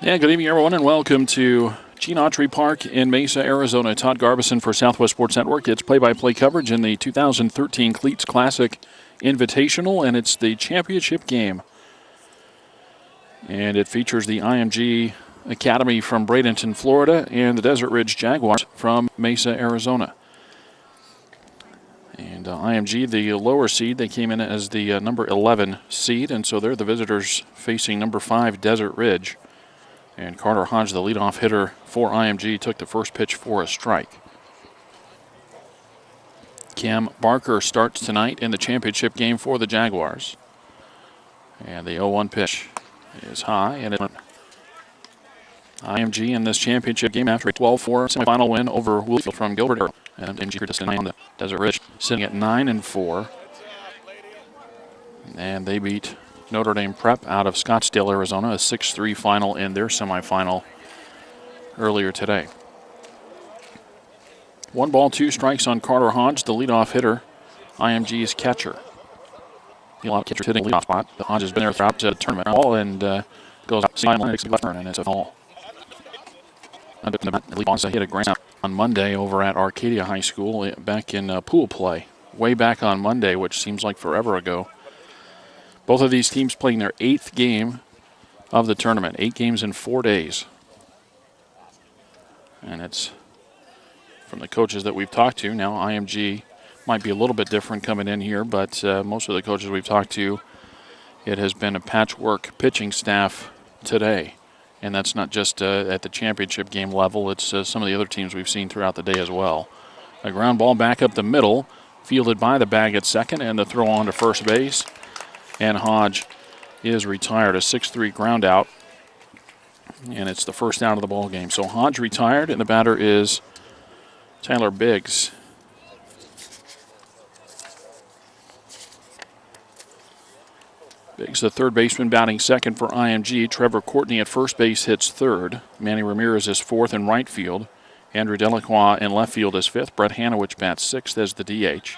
Yeah, good evening, everyone, and welcome to Gene Autry Park in Mesa, Arizona. Todd Garbison for Southwest Sports Network. It's play-by-play coverage in the 2013 Cleats Classic Invitational, and it's the championship game. And it features the IMG Academy from Bradenton, Florida, and the Desert Ridge Jaguars from Mesa, Arizona. And IMG, the lower seed, they came in as the number 11 seed, and so they're the visitors facing number 5 Desert Ridge. And Carter Hodge, the leadoff hitter for IMG, took the first pitch for a strike. Cam Barker starts tonight in the championship game for the Jaguars. And the 0-1 pitch is high, and IMG in this championship game after a 12-4 semifinal win over Woolfield from Gilbert. And IMG on the Desert Ridge sitting at 9-4. And they beat Notre Dame Prep out of Scottsdale, Arizona, a 6-3 final in their semifinal earlier today. 1 ball, 2 strikes on Carter Hodge, the leadoff hitter, IMG's catcher. A lot of catchers hitting leadoff spot. Hodge has been there throughout the tournament and goes up sideline, makes a left turn, and it's a fall. He hit a grand slam on Monday over at Arcadia High School back in pool play, way back on Monday, which seems like forever ago. Both of these teams playing their 8th game of the tournament, 8 games in 4 days. And it's from the coaches that we've talked to. Now IMG might be a little bit different coming in here, but most of the coaches we've talked to, it has been a patchwork pitching staff today. And that's not just at the championship game level. It's some of the other teams we've seen throughout the day as well. A ground ball back up the middle, fielded by the bag at second, and the throw on to first base. And Hodge is retired, a 6-3 ground out. And it's the first out of the ball game. So Hodge retired, and the batter is Tyler Biggs. Biggs, the third baseman, batting second for IMG. Trevor Courtney at first base hits third. Manny Ramirez is fourth in right field. Andrew Delacroix in left field is fifth. Brett Hanowich bats sixth as the DH.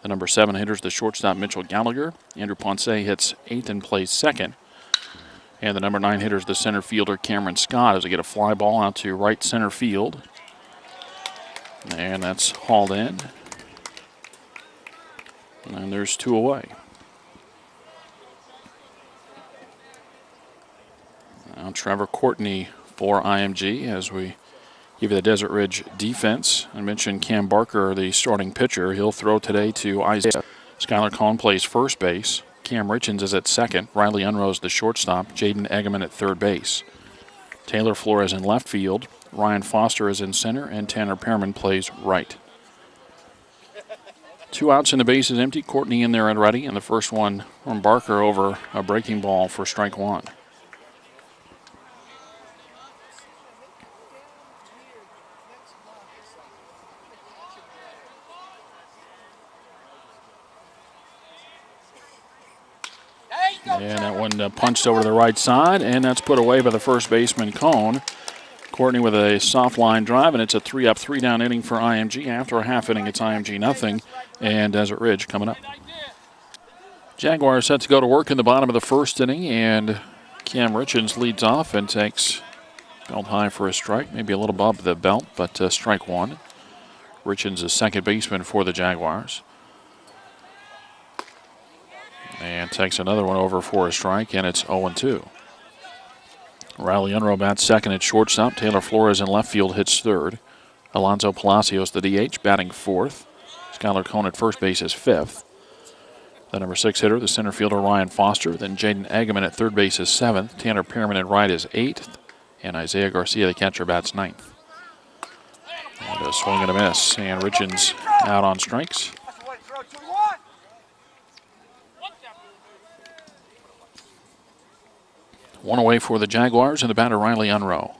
The number 7 hitter's the shortstop, Mitchell Gallagher. Andrew Ponce hits 8th and plays second. And the number 9 hitter's the center fielder, Cameron Scott, as they get a fly ball out to right center field. And that's hauled in. And there's 2 away. Now Trevor Courtney for IMG as we give you the Desert Ridge defense. I mentioned Cam Barker, the starting pitcher. He'll throw today to Isaiah. Skylar Cohn plays first base. Cam Richens is at second. Riley Unrose the shortstop. Jaden Eggman at third base. Taylor Flores in left field. Ryan Foster is in center, and Tanner Pearman plays right. 2 outs and the base is empty. Courtney in there and ready, and the first one from Barker over a breaking ball for strike 1. And that one punched over to the right side, and that's put away by the first baseman, Cohn. Courtney with a soft line drive, and it's a 3-up, 3-down inning for IMG. After a half inning, it's IMG nothing, and Desert Ridge coming up. Jaguars set to go to work in the bottom of the first inning, and Cam Richens leads off and takes belt high for a strike, maybe a little above the belt, but strike 1. Richens is second baseman for the Jaguars. And takes another one over for a strike, and it's 0-2. Riley Unruh bats second at shortstop. Taylor Flores in left field hits third. Alonzo Palacios, the DH, batting fourth. Skylar Cohn at first base is fifth. The number 6 hitter, the center fielder, Ryan Foster. Then Jaden Eggman at third base is seventh. Tanner Pearman at right is eighth. And Isaiah Garcia, the catcher, bats ninth. And a swing and a miss. And Richens out on strikes. 1 away for the Jaguars, and the batter Riley Unruh.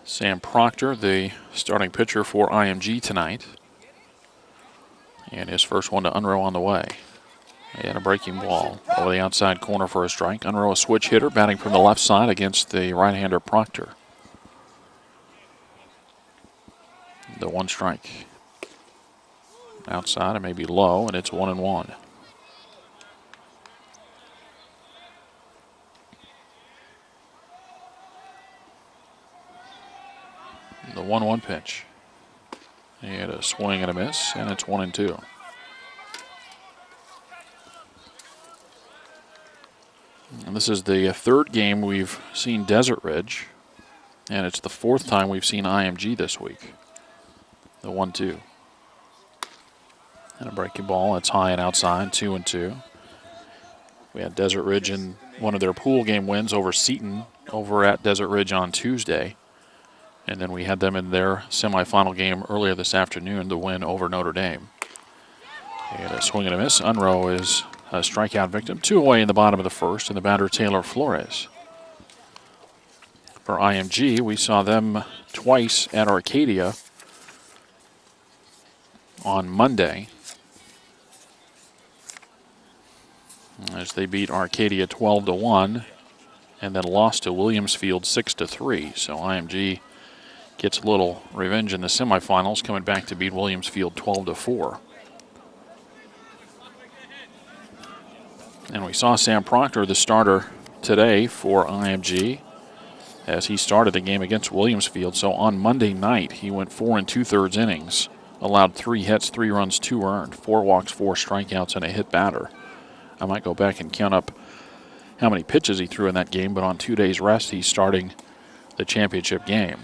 Sam Proctor, the starting pitcher for IMG tonight. And his first one to Unruh on the way. And a breaking ball over the outside corner for a strike. Unruh, a switch hitter, batting from the left side against the right-hander Proctor. The one strike. Outside, it may be low, and it's 1-1. The 1-1 pitch. He had a swing and a miss, and it's 1-2. And this is the third game we've seen Desert Ridge, and it's the fourth time we've seen IMG this week. The 1-2. And a breaking ball. It's high and outside, 2-2. We had Desert Ridge in one of their pool game wins over Seton over at Desert Ridge on Tuesday. And then we had them in their semifinal game earlier this afternoon, the win over Notre Dame. And a swing and a miss. Unroe is a strikeout victim. 2 away in the bottom of the first, and the batter Taylor Flores. For IMG, we saw them twice at Arcadia on Monday, as they beat Arcadia 12-1 and then lost to Williamsfield 6-3. So IMG gets a little revenge in the semifinals, coming back to beat Williamsfield 12-4. And we saw Sam Proctor, the starter today for IMG, as he started the game against Williamsfield. So on Monday night, he went 4 2/3 innings, allowed 3 hits, 3 runs, 2 earned, 4 walks, 4 strikeouts, and a hit batter. I might go back and count up how many pitches he threw in that game, but on 2 days rest, he's starting the championship game.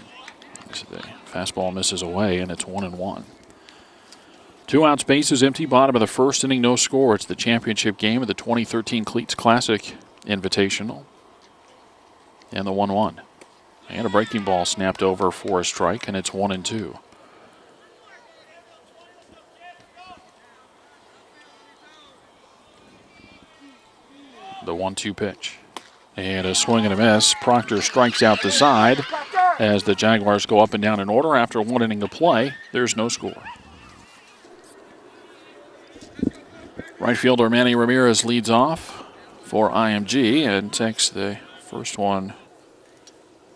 So the fastball misses away, and it's 1-1. 2 outs, bases empty, bottom of the first inning, no score. It's the championship game of the 2013 Cleats Classic Invitational. And the 1-1. And a breaking ball snapped over for a strike, and it's 1-2. The 1-2 pitch. And a swing and a miss. Proctor strikes out the side as the Jaguars go up and down in order. After 1 inning of play, there's no score. Right fielder Manny Ramirez leads off for IMG and takes the first one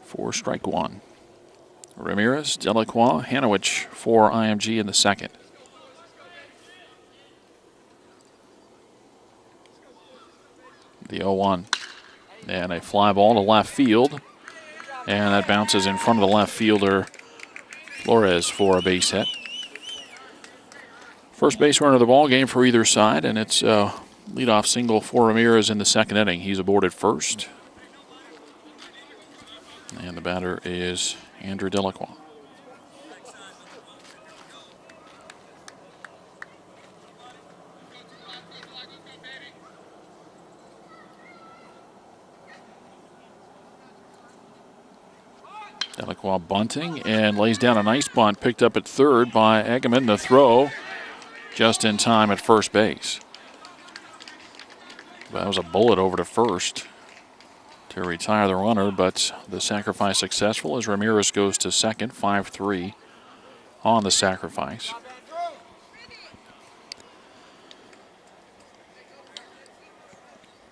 for strike 1. Ramirez, Delacroix, Hanowich for IMG in the second. The 0-1. And a fly ball to left field. And that bounces in front of the left fielder Flores for a base hit. First base runner of the ball game for either side, and it's a leadoff single for Ramirez in the second inning. He's aboard at first. And the batter is Andrew Delacroix. Delacroix bunting and lays down a nice bunt, picked up at third by Egeman. The throw just in time at first base. That was a bullet over to first to retire the runner, but the sacrifice successful as Ramirez goes to second, 5-3 on the sacrifice.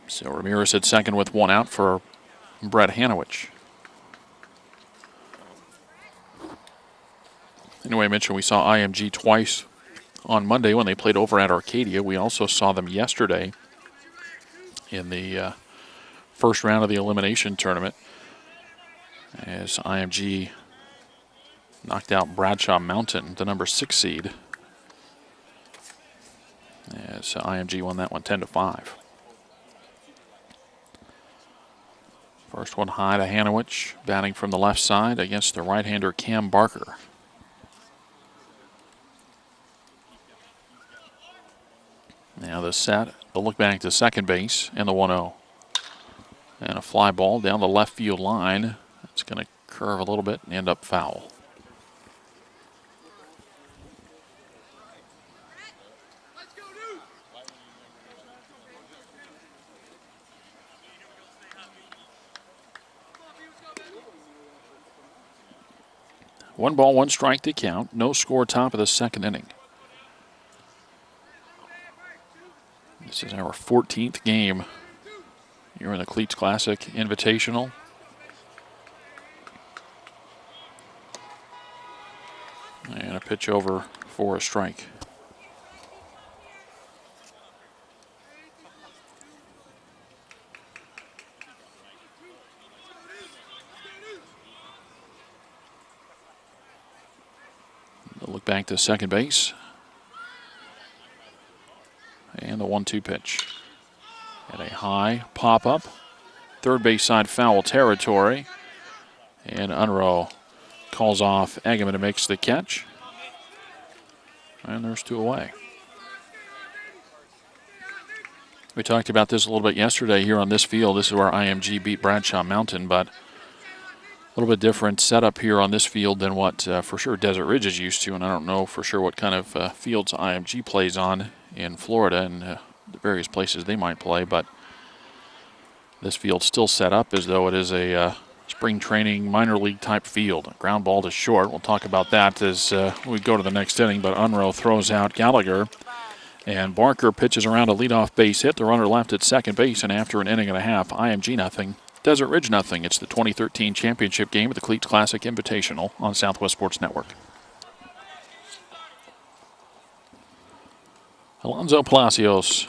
So Ramirez at second with 1 out for Brett Hanowich. Anyway, I mentioned we saw IMG twice on Monday when they played over at Arcadia. We also saw them yesterday in the first round of the elimination tournament as IMG knocked out Bradshaw Mountain, the number 6 seed, as IMG won that one 10-5. First one high to Hanowich, batting from the left side against the right-hander Cam Barker. Now the set, the look back to second base, and the 1-0. And a fly ball down the left field line. It's going to curve a little bit and end up foul. One ball, one strike to count. No score, top of the second inning. This is our 14th game here in the Cleats Classic Invitational. And a pitch over for a strike. They'll look back to second base. And the 1-2 pitch. And a high pop-up. Third base side foul territory. And Unruh calls off Eggman to makes the catch. And there's 2 away. We talked about this a little bit yesterday here on this field. This is where IMG beat Bradshaw Mountain, but a little bit different setup here on this field than what for sure Desert Ridge is used to, and I don't know for sure what kind of fields IMG plays on in Florida and the various places they might play, but this field's still set up as though it is a spring training minor league type field. Ground ball to short. We'll talk about that as we go to the next inning, but Unruh throws out Gallagher. And Barker pitches around a leadoff base hit. The runner left at second base, and after an inning and a half, IMG nothing, Desert Ridge nothing. It's the 2013 championship game at the Cleats Classic Invitational on Southwest Sports Network. Alonso Palacios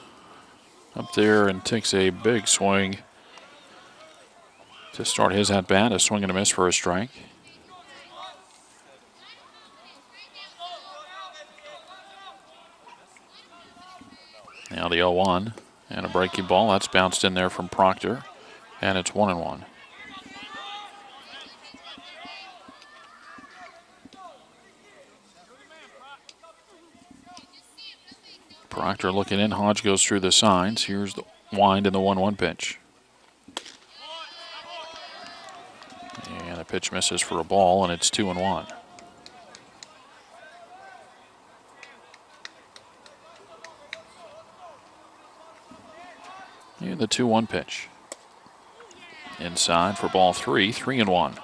up there and takes a big swing to start his at-bat. A swing and a miss for a strike. Now the 0-1 and a breaking ball. That's bounced in there from Proctor, and it's 1-1. Proctor looking in. Hodge goes through the signs. Here's the wind and the 1-1 pitch. And the pitch misses for a ball, and it's 2-1. And the 2-1 pitch. Inside for ball 3, 3-1.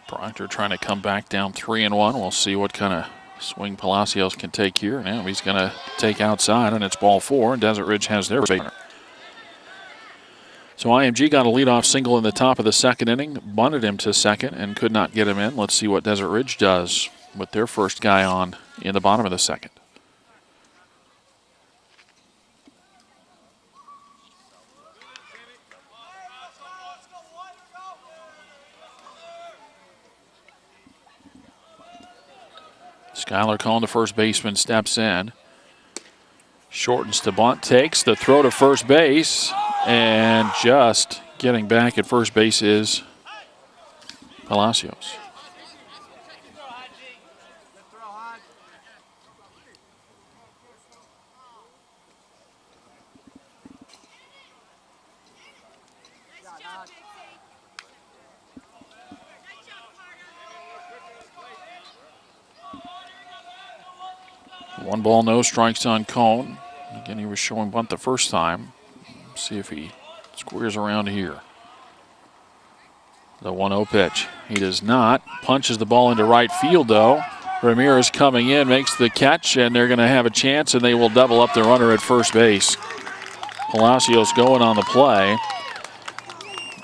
Proctor trying to come back down 3-1. We'll see what kind of swing Palacios can take here. Now he's going to take outside, and it's ball 4, and Desert Ridge has their base runner. So IMG got a leadoff single in the top of the second inning, bunted him to second, and could not get him in. Let's see what Desert Ridge does with their first guy on in the bottom of the second. Skyler Cohn, the first baseman, steps in. Shortens to bunt, takes the throw to first base, and just getting back at first base is Palacios. One ball, no strikes on Cohn. Again, he was showing bunt the first time. See if he squares around here. The 1-0 pitch. He does not. Punches the ball into right field, though. Ramirez coming in, makes the catch, and they're going to have a chance, and they will double up the runner at first base. Palacios going on the play.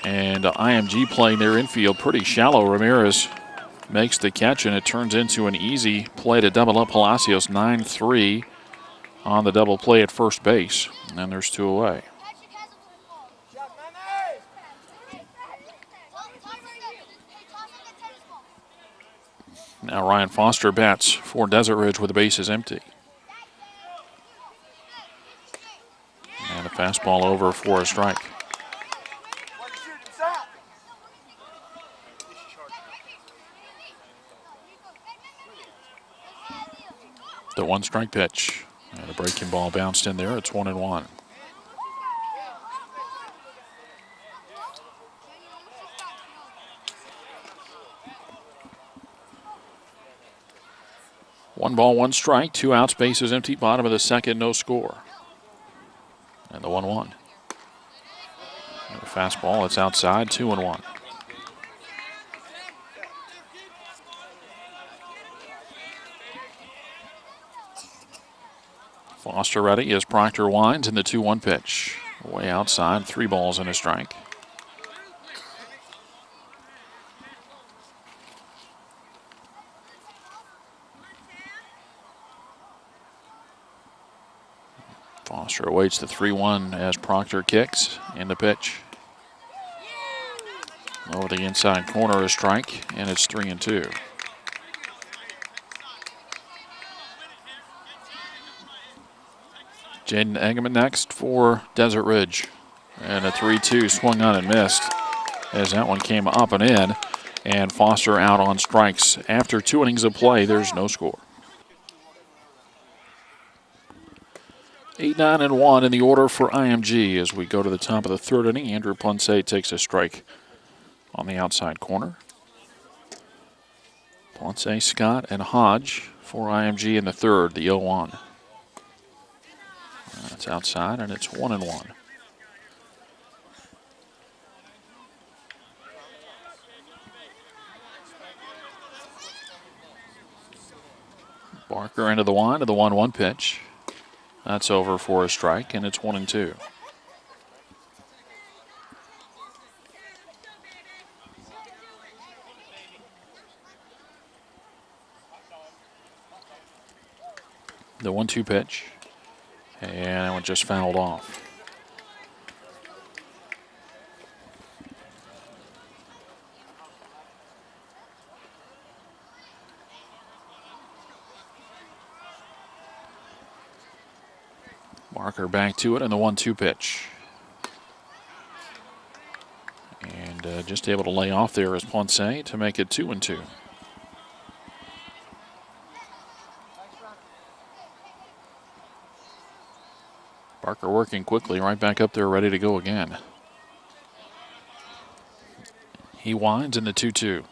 And IMG playing their infield pretty shallow. Ramirez makes the catch, and it turns into an easy play to double up Palacios. 9-3 on the double play at first base. And then there's 2 away. Now Ryan Foster bats for Desert Ridge with the bases empty. And a fastball over for a strike. The 1-strike pitch. And a breaking ball bounced in there. It's 1-1. One ball, 1 strike, 2 outs, bases empty, bottom of the second, no score. And the 1-1. And a fastball, it's outside, 2-1. Foster ready as Proctor winds in the 2-1 pitch. Way outside, 3 balls and a strike. Foster awaits the 3-1 as Proctor kicks in the pitch. Over the inside corner, a strike, and it's 3-2. Jaden Eggman next for Desert Ridge. And a 3-2 swung on and missed as that one came up and in. And Foster out on strikes. After 2 innings of play, there's no score. 8-9-1 in the order for IMG as we go to the top of the 3rd inning. Andrew Ponce takes a strike on the outside corner. Ponce, Scott, and Hodge for IMG in the 3rd, the 0-1. That's outside, and it's 1-1. Barker into the wind of the 1-1 pitch. That's over for a strike, and it's 1-2. The 1-2 pitch, and that one just fouled off. Barker back to it in the 1-2 pitch. And just able to lay off there is Ponce to make it 2-2. Barker working quickly, right back up there, ready to go again. He winds in the 2-2.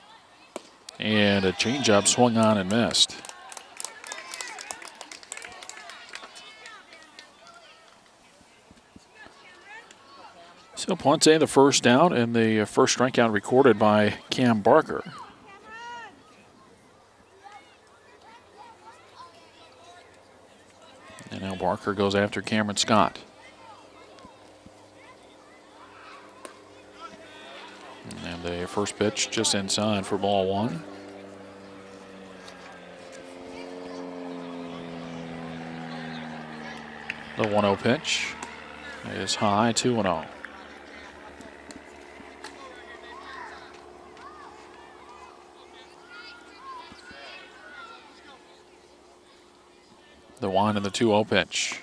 And a changeup swung on and missed. So Ponce the first out, and the first strikeout recorded by Cam Barker. And now Barker goes after Cameron Scott. And the first pitch just inside for ball 1. The 1-0 pitch is high, 2-0. The wind of the 2-0 pitch.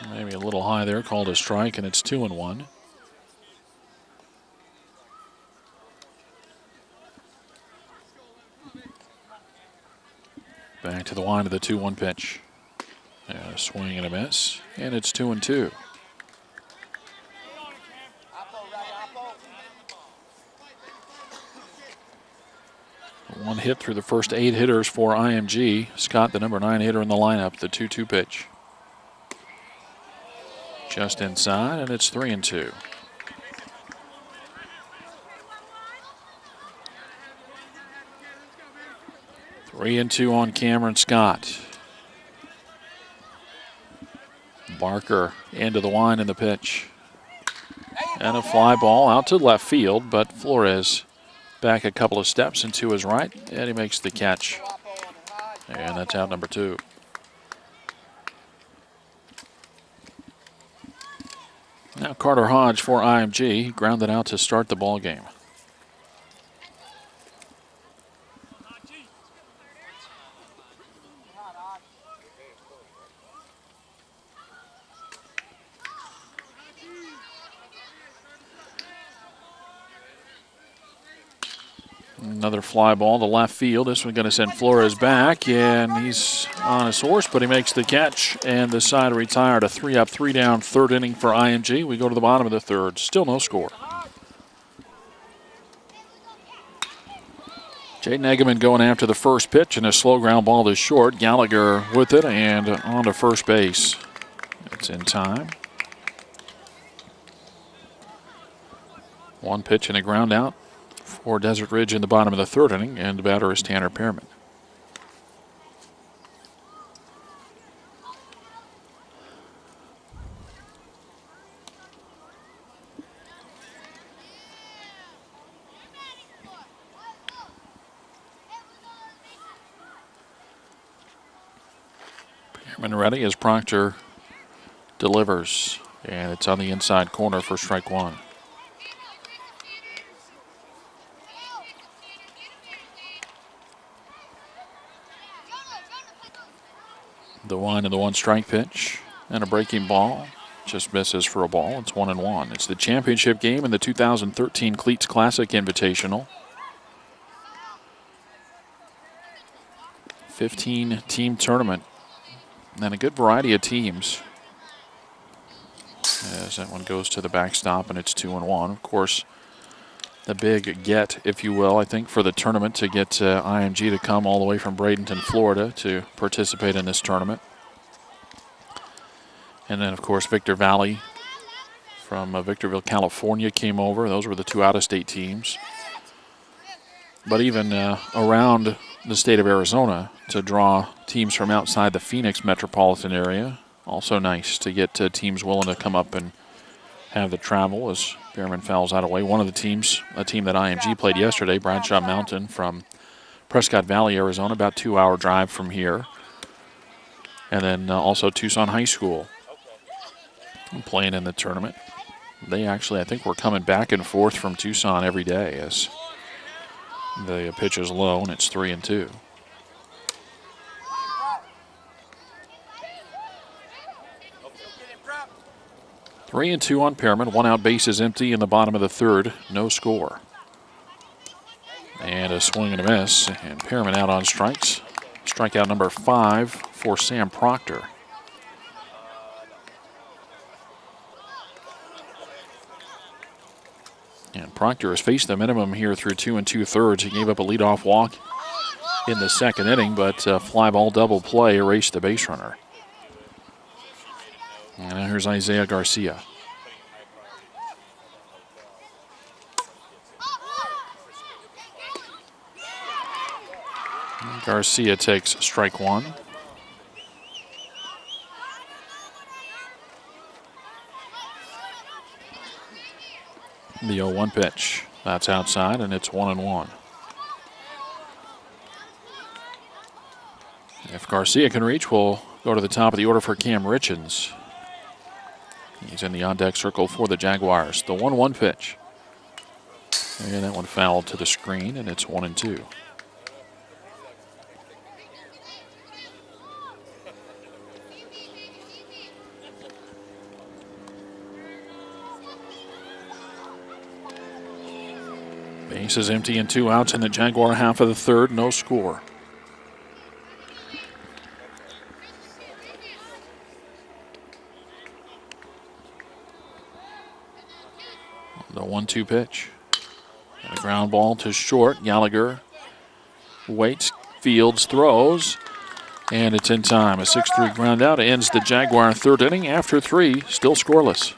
Maybe a little high there, called a strike, and it's 2-1. Back to the wind of the 2-1 pitch. A swing and a miss, and it's 2-2. One hit through the first 8 hitters for IMG. Scott, the number 9 hitter in the lineup, the 2-2 pitch. Just inside, and it's 3-2. Three and 2 on Cameron Scott. Barker into the wind in the pitch. And a fly ball out to left field, but Flores back a couple of steps and to his right, and he makes the catch. And that's out number 2. Now Carter Hodge for IMG. He grounded out to start the ball game. Another fly ball to left field. This one's going to send Flores back, and he's on his horse, but he makes the catch, and the side retired. A 3-up, 3-down 3rd inning for IMG. We go to the bottom of the 3rd. Still no score. Jaden Eggman going after the first pitch, and a slow ground ball to short. Gallagher with it and on to first base. It's in time. One pitch and a ground out for Desert Ridge in the bottom of the 3rd inning, and the batter is Tanner Pearman. Pearman ready as Proctor delivers. And it's on the inside corner for strike one. The 1 and the 1 strike pitch. And a breaking ball. Just misses for a ball. It's 1-1. It's the championship game in the 2013 Cleats Classic Invitational. 15-team tournament. And a good variety of teams. As that one goes to the backstop, and it's 2-1. Of course, the big get, if you will, I think, for the tournament to get IMG to come all the way from Bradenton, Florida to participate in this tournament. And then, of course, Victor Valley from Victorville, California came over. Those were the two out-of-state teams. But even around the state of Arizona to draw teams from outside the Phoenix metropolitan area. Also nice to get teams willing to come up and have the travel as Behrman fouls out away. One of the teams, a team that IMG played yesterday, Bradshaw Mountain from Prescott Valley, Arizona, about 2-hour drive from here. And then also Tucson High School playing in the tournament. They actually, I think, were coming back and forth from Tucson every day as the pitch is low and it's 3-2. Three and 2 on Pearman. 1 out, base is empty in the bottom of the third. No score. And a swing and a miss. And Pearman out on strikes. Strikeout number 5 for Sam Proctor. And Proctor has faced the minimum here through 2 2/3. He gave up a leadoff walk in the second inning, but fly ball double play erased the base runner. And here's Isaiah Garcia. Garcia takes strike one. The 0-1 pitch. That's outside, and it's 1-1. If Garcia can reach, we'll go to the top of the order for Cam Richens. He's in the on-deck circle for the Jaguars. The 1-1 pitch. And that one fouled to the screen, and it's 1-2. Base is empty and 2 outs in the Jaguar half of the third. No score. The 1-2 pitch. And a ground ball to short. Gallagher waits, fields, throws, and it's in time. A 6-3 ground out ends the Jaguar third inning. After 3, still scoreless.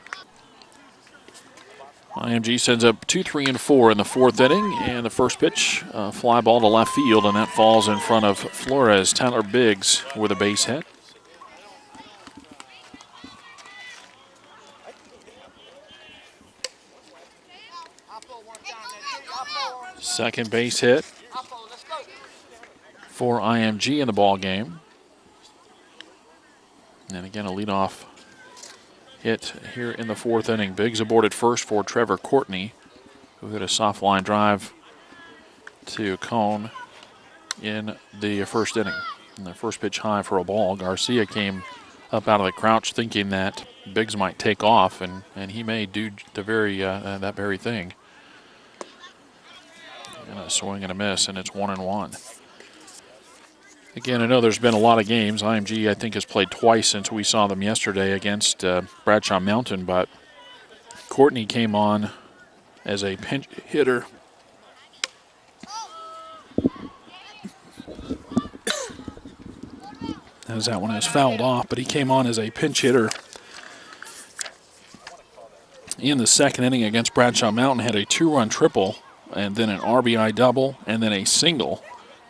IMG sends up 2, 3, and 4 in the fourth inning, and the first pitch, fly ball to left field, and that falls in front of Flores. Tyler Biggs with a base hit. Second base hit for IMG in the ball game. And again, a leadoff hit here in the fourth inning. Biggs aboard at first for Trevor Courtney, who hit a soft line drive to Cone in the first inning. And the first pitch high for a ball. Garcia came up out of the crouch thinking that Biggs might take off, and he may do the that very thing. And a swing and a miss, and it's 1-1. Again, I know there's been a lot of games. IMG, I think, has played twice since we saw them yesterday against Bradshaw Mountain, but Courtney came on as a pinch hitter. As that one is fouled off, but he came on as a pinch hitter in the second inning against Bradshaw Mountain, had a 2-run triple, and then an RBI double, and then a single.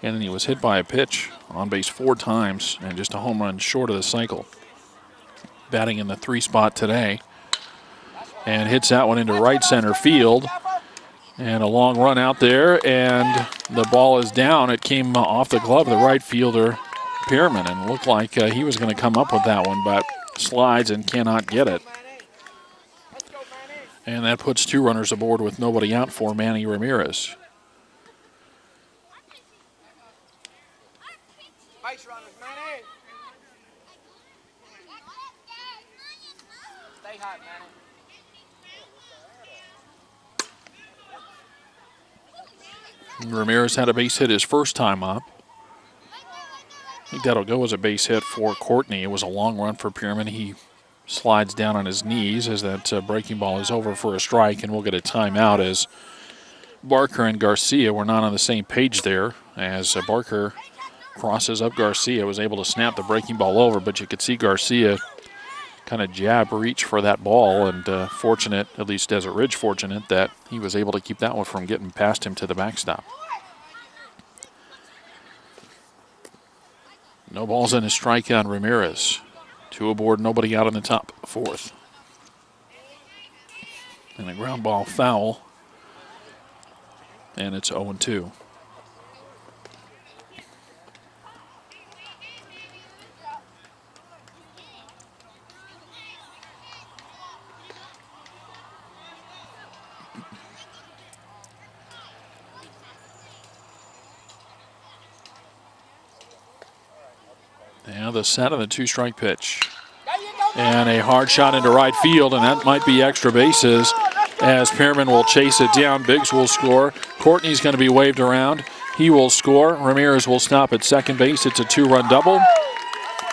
And then he was hit by a pitch on base 4 times and just a home run short of the cycle. Batting in the 3 spot today. And hits that one into right center field. And a long run out there, and the ball is down. It came off the glove of the right fielder, Pierman, and looked like he was going to come up with that one, but slides and cannot get it. And that puts 2 runners aboard with nobody out for Manny Ramirez. Base runners, Manny. Stay hot, Manny. Ramirez had a base hit his first time up. I think that'll go as a base hit for Courtney. It was a long run for Pierman. He slides down on his knees as that breaking ball is over for a strike, and we'll get a timeout as Barker and Garcia were not on the same page there. As Barker crosses up Garcia, was able to snap the breaking ball over, but you could see Garcia kind of jab reach for that ball, and fortunate, at least Desert Ridge fortunate, that he was able to keep that one from getting past him to the backstop. No balls and a strike on Ramirez. 2 aboard, nobody out in the top 4th. And a ground ball foul. And it's 0-2. Now the set of the 2-strike pitch. And a hard shot into right field, and that might be extra bases as Pierman will chase it down. Biggs will score. Courtney's going to be waved around. He will score. Ramirez will stop at second base. It's a 2-run double,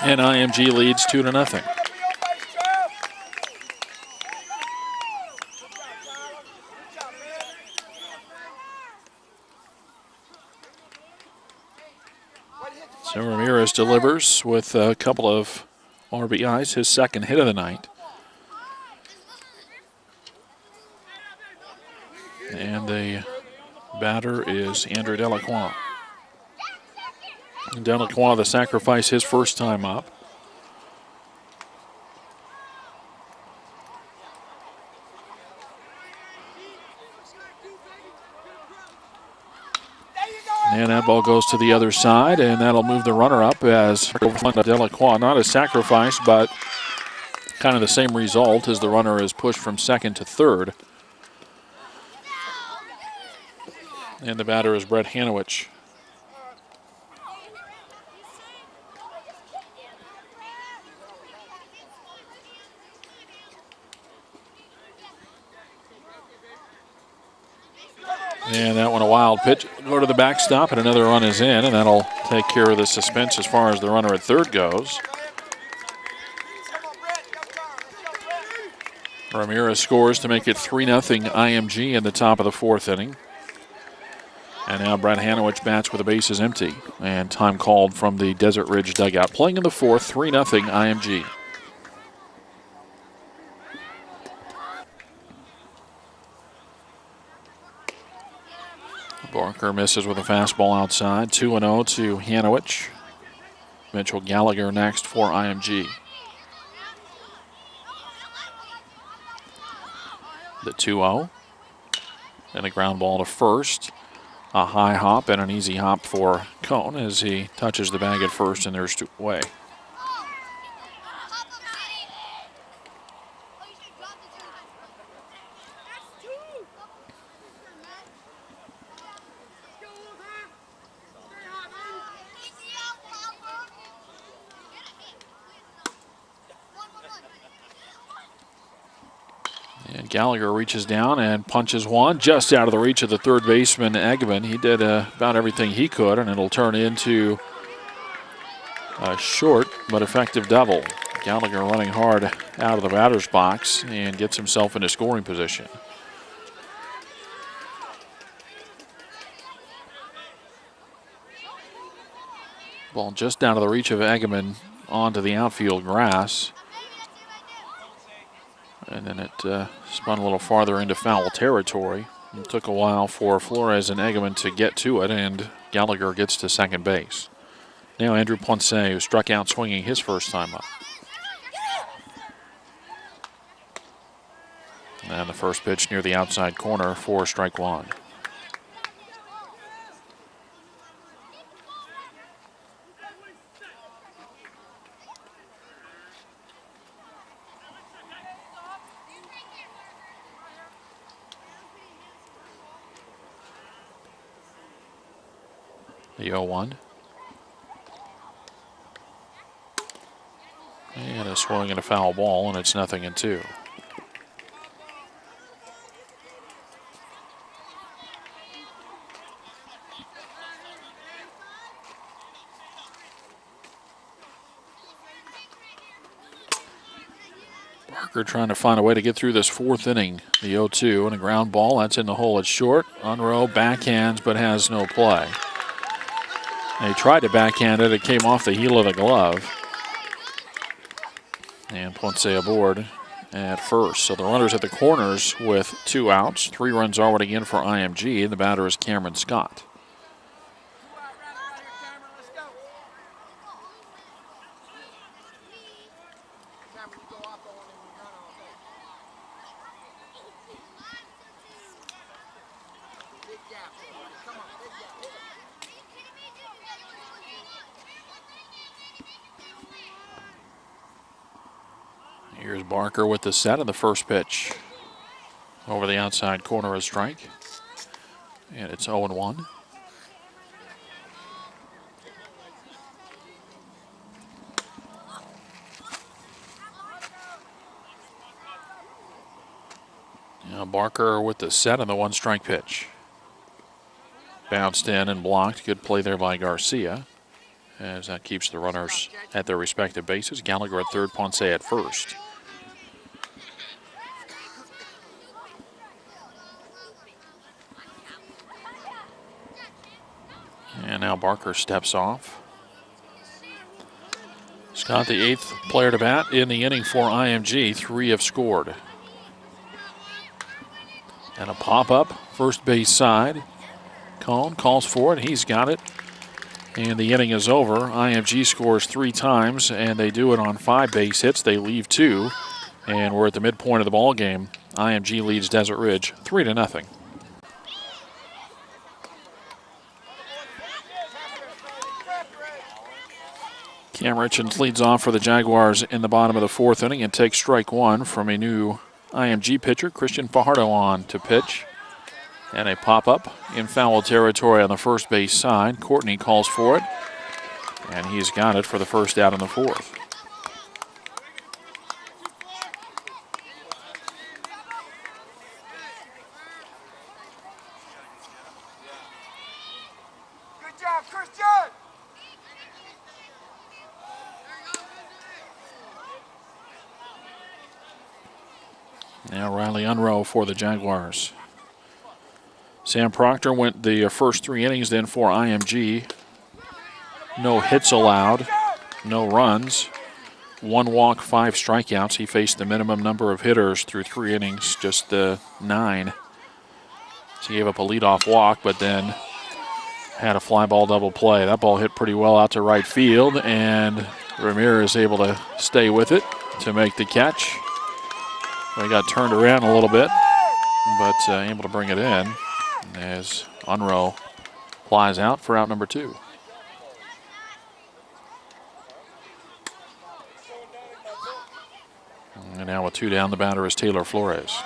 and IMG leads 2-0. So Ramirez delivers with a couple of RBIs, his second hit of the night. And the batter is Andrew Delacroix. Delacroix, the sacrifice, his first time up. And that ball goes to the other side, and that'll move the runner up as Delacroix. Not a sacrifice, but kind of the same result as the runner is pushed from second to third. And the batter is Brett Hanowich. And that one a wild pitch. Go to the backstop, and another run is in, and that'll take care of the suspense as far as the runner at third goes. Ramirez scores to make it 3-0 IMG in the top of the 4th inning. And now Brett Hanowich bats with the bases empty. And time called from the Desert Ridge dugout. Playing in the 4th, 3-0 IMG. Barker misses with a fastball outside. 2-0 to Hanowich. Mitchell Gallagher next for IMG. The 2-0. And a ground ball to first. A high hop and an easy hop for Cone as he touches the bag at first, and there's 2 away. And Gallagher reaches down and punches one just out of the reach of the third baseman, Eggman. He did about everything he could, and it'll turn into a short but effective double. Gallagher running hard out of the batter's box and gets himself into scoring position. Ball just out of the reach of Eggman onto the outfield grass. And then it spun a little farther into foul territory. It took a while for Flores and Eggman to get to it, and Gallagher gets to second base. Now Andrew Ponce, who struck out swinging his first time up. And the first pitch near the outside corner for strike one. The 0-1. And a swing and a foul ball, and it's 0-2. Barker trying to find a way to get through this fourth inning. The 0-2 and a ground ball. That's in the hole. It's short. Unrow backhands, but has no play. They tried to backhand it. It came off the heel of the glove. And Ponce aboard at first. So the runners at the corners with 2 outs. 3 runs already in for IMG. And the batter is Cameron Scott. Here's Barker with the set of the first pitch. Over the outside corner, a strike. And it's 0-1. Now Barker with the set on the 1-strike pitch. Bounced in and blocked. Good play there by Garcia, as that keeps the runners at their respective bases. Gallagher at third, Ponce at first. And now Barker steps off. Scott, the 8th player to bat in the inning for IMG. 3 have scored. And a pop-up, first base side. Cone calls for it. He's got it. And the inning is over. IMG scores 3 times, and they do it on 5 base hits. They leave 2, and we're at the midpoint of the ball game. IMG leads Desert Ridge 3-0. Cam Richards leads off for the Jaguars in the bottom of the 4th inning and takes strike 1 from a new IMG pitcher, Christian Fajardo, on to pitch. And a pop-up in foul territory on the first base side. Courtney calls for it, and he's got it for the first out in the 4th. Good job, Christian! Now Riley Unrow for the Jaguars. Sam Proctor went the first 3 innings then for IMG. No hits allowed, no runs, 1 walk, 5 strikeouts. He faced the minimum number of hitters through 3 innings, just 9. So he gave up a leadoff walk, but then had a fly ball double play. That ball hit pretty well out to right field, and Ramirez able to stay with it to make the catch. They got turned around a little bit, but able to bring it in as Unrow flies out for out number 2. And now with 2 down, the batter is Taylor Flores.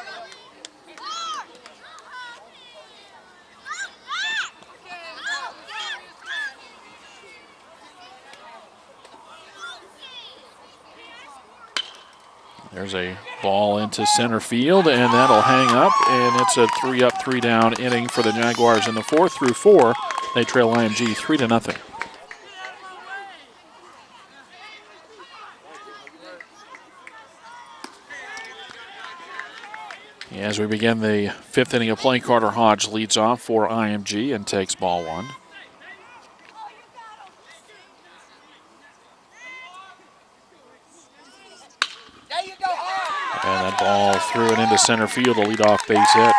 There's a ball into center field, and that'll hang up, and it's a 3-up, 3-down inning for the Jaguars in the 4th through 4. They trail IMG 3-0. As we begin the 5th inning of play, Carter Hodge leads off for IMG and takes ball 1. And that ball threw it into center field, a leadoff base hit.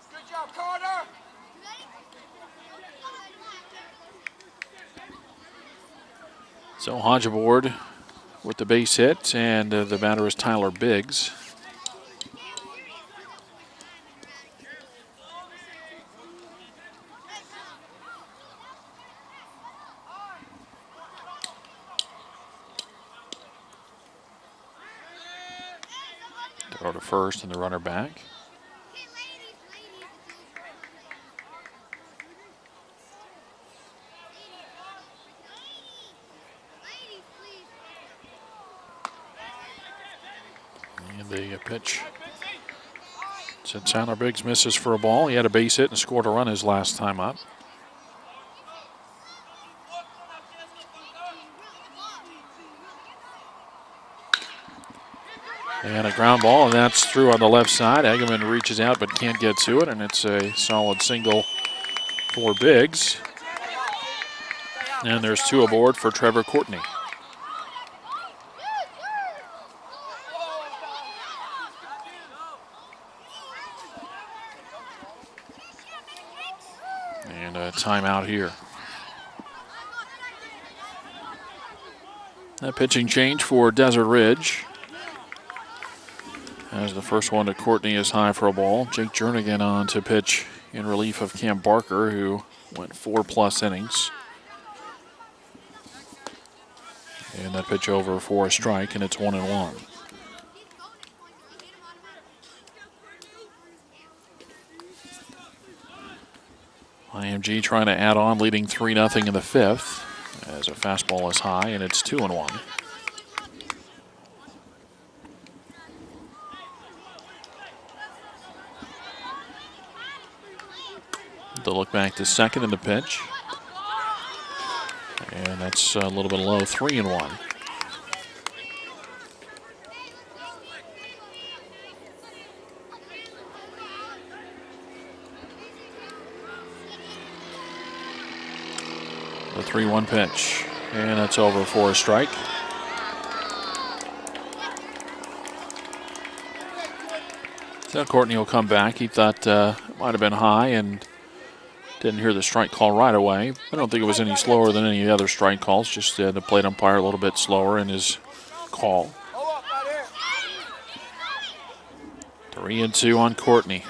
Good job, Carter! So Hodge aboard with the base hit, and the batter is Tyler Biggs. Throw to first and the runner back. And the pitch. So Tyler Biggs misses for a ball. He had a base hit and scored a run his last time up. And a ground ball, and that's through on the left side. Eggerman reaches out but can't get to it, and it's a solid single for Biggs. And there's 2 aboard for Trevor Courtney. And a timeout here. A pitching change for Desert Ridge. As the first one to Courtney is high for a ball. Jake Jernigan on to pitch in relief of Cam Barker, who went 4+ innings. And that pitch over for a strike, and it's 1-1. IMG trying to add on, leading 3-0 in the 5th, as a fastball is high, and it's 2-1. The look back to second in the pitch. And that's a little bit low, 3-1. The 3-1 pitch. And that's over for a strike. So Courtney will come back. He thought it might have been high and didn't hear the strike call right away. I don't think it was any slower than any other strike calls, just the plate umpire a little bit slower in his call. 3-2 on Courtney.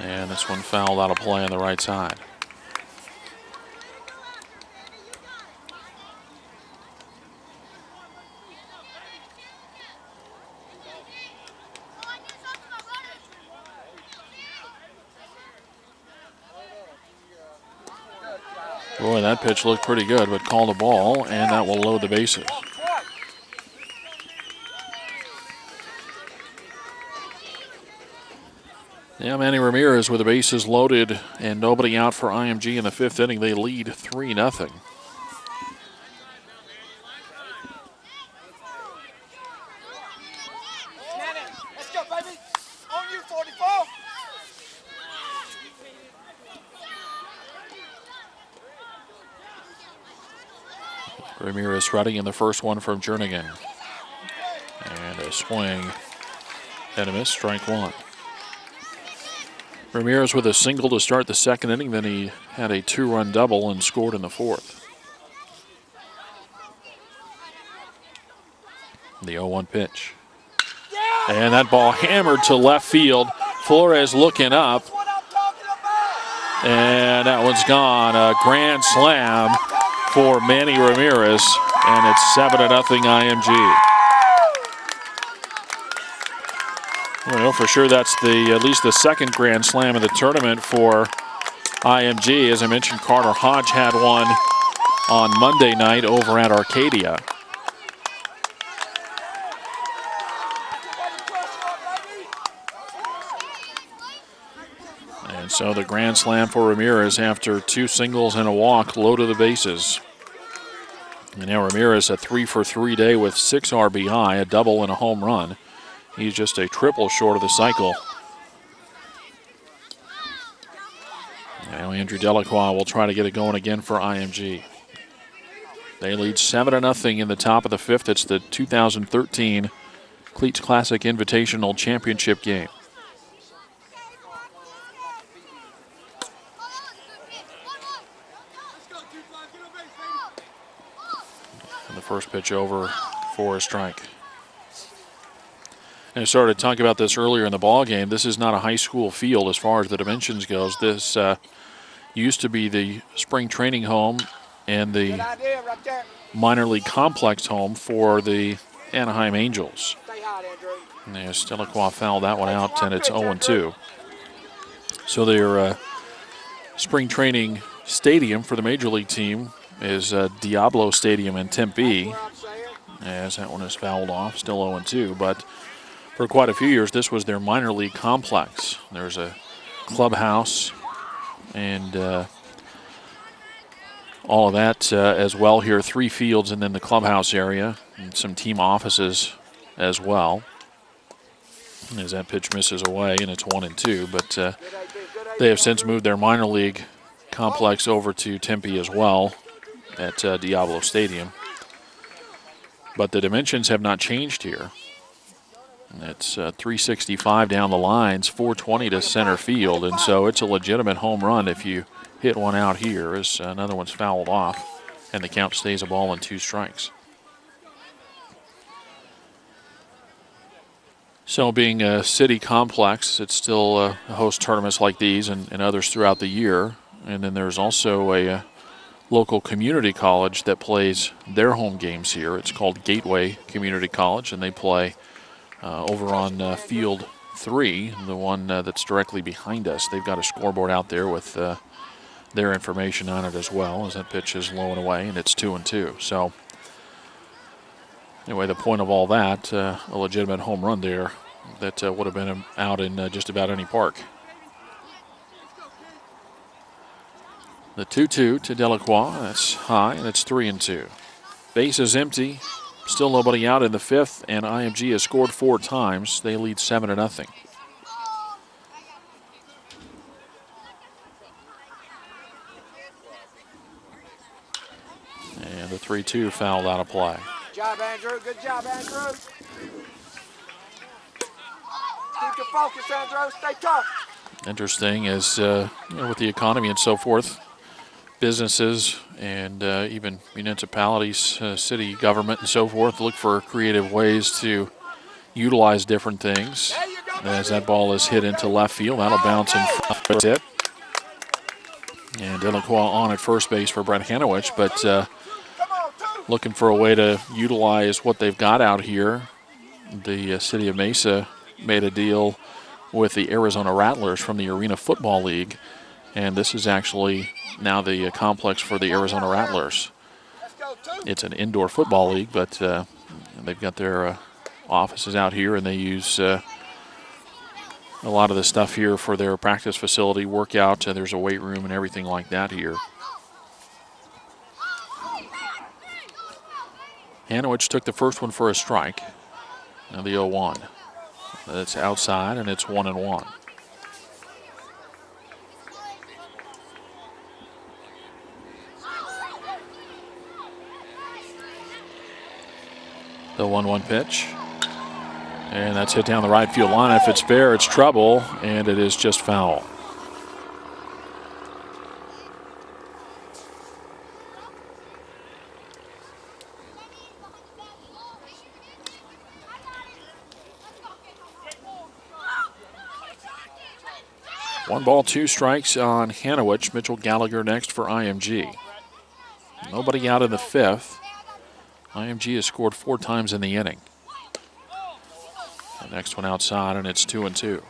And this one fouled out of play on the right side. Boy, that pitch looked pretty good, but called a ball, and that will load the bases. Yeah, Manny Ramirez with the bases loaded and nobody out for IMG in the 5th inning. They lead 3-0. Let's go, baby. On you, 44. Ramirez ready in the first one from Jernigan. And a swing and a miss, strike 1. Ramirez with a single to start the 2nd inning, then he had a 2-run double and scored in the 4th. The 0-1 pitch. And that ball hammered to left field. Flores looking up. And that one's gone. A grand slam for Manny Ramirez, and it's 7-0 IMG. I know for sure that's at least the 2nd grand slam of the tournament for IMG. As I mentioned, Carter Hodge had one on Monday night over at Arcadia. And so the grand slam for Ramirez after 2 singles and a walk, low to the bases. And now Ramirez a 3-for-3 day with 6 RBI, a double and a home run. He's just a triple short of the cycle. Now Andrew Delacroix will try to get it going again for IMG. They lead 7-0 in the top of the 5th. It's the 2013 Cleats Classic Invitational Championship game. And the first pitch over for a strike. And I started talking about this earlier in the ball game. This is not a high school field as far as the dimensions goes. This used to be the spring training home and the minor league complex home for the Anaheim Angels. Stay hot, Andrew. And Delacroix fouled that one out, and it's 0-2. So their spring training stadium for the Major League team is Diablo Stadium in Tempe, as that one is fouled off, still 0-2. But for quite a few years, this was their minor league complex. There's a clubhouse and all of that as well here. 3 fields and then the clubhouse area and some team offices as well. As that pitch misses away, and it's 1-2. But they have since moved their minor league complex over to Tempe as well at Diablo Stadium. But the dimensions have not changed here. It's 365 down the lines, 420 to center field, and so it's a legitimate home run if you hit one out here as another one's fouled off, and the count stays a ball and 2 strikes. So being a city complex, it still hosts tournaments like these and others throughout the year. And then there's also a local community college that plays their home games here. It's called Gateway Community College, and they play over on Field 3, the one that's directly behind us. They've got a scoreboard out there with their information on it as well, as that pitch is low and away, and it's 2-2. So anyway, the point of all that, a legitimate home run there that would have been out in just about any park. The 2-2 to Delacroix, that's high, and it's 3-2. Base is empty, still nobody out in the 5th, and IMG has scored 4 times. They lead 7-0. And the 3-2 fouled out of play. Good job, Andrew. Good job, Andrew. Keep your focus, Andrew. Stay tough. Interesting is, with the economy and so forth, businesses and even municipalities, city government and so forth look for creative ways to utilize different things. As that ball is hit into left field, that'll bounce in front. That's it. And Delacroix on at first base for Brett Hanowich, but looking for a way to utilize what they've got out here. The city of Mesa made a deal with the Arizona Rattlers from the Arena Football League, and this is actually now the complex for the Arizona Rattlers. It's an indoor football league, but they've got their offices out here, and they use a lot of the stuff here for their practice facility, workout. There's a weight room and everything like that here. Hanowich took the first one for a strike. Now the 0-1. That's outside, and it's 1-1. The 1-1 pitch. And that's hit down the right field line. If it's fair, it's trouble, and it is just foul. One ball, 2 strikes on Hanowich. Mitchell Gallagher next for IMG. Nobody out in the 5th. IMG has scored 4 times in the inning. The next one outside, and it's 2-2.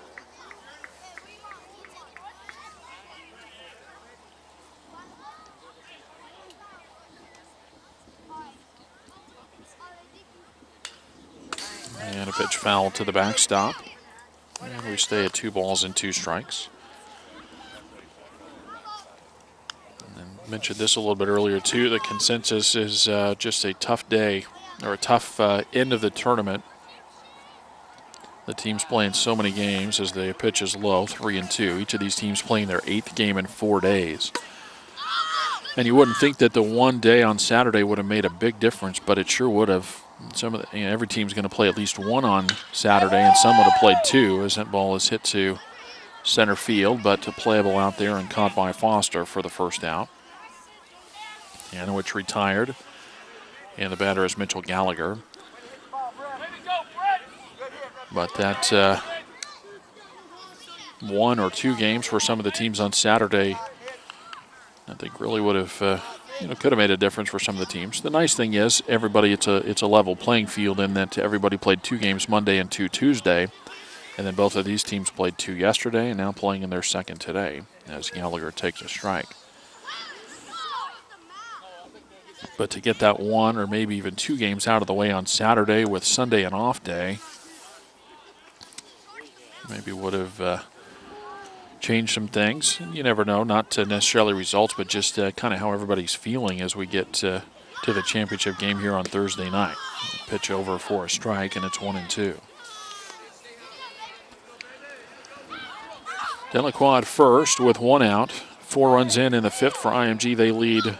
And a pitch foul to the backstop. And we stay at 2 balls and 2 strikes. Mentioned this a little bit earlier too. The consensus is just a tough day, or a tough end of the tournament. The team's playing so many games as the pitch is low, 3-2. Each of these teams playing their 8th game in 4 days. And you wouldn't think that the one day on Saturday would have made a big difference, but it sure would have. Some of the, every team's going to play at least 1 on Saturday, and some would have played 2 as that ball is hit to center field, but playable out there and caught by Foster for the first out. Hanowich retired, and the batter is Mitchell Gallagher. But that 1 or 2 games for some of the teams on Saturday, I think really would have could have made a difference for some of the teams. The nice thing is everybody, it's a level playing field in that everybody played 2 games Monday and 2 Tuesday, and then both of these teams played 2 yesterday and now playing in their second today as Gallagher takes a strike. But to get that 1 or maybe even 2 games out of the way on Saturday with Sunday an off day, maybe would have changed some things. You never know, not necessarily results, but just kind of how everybody's feeling as we get to the championship game here on Thursday night. Pitch over for a strike, and it's 1-2. Delacroix at first with 1 out. 4 runs in the 5th for IMG. They lead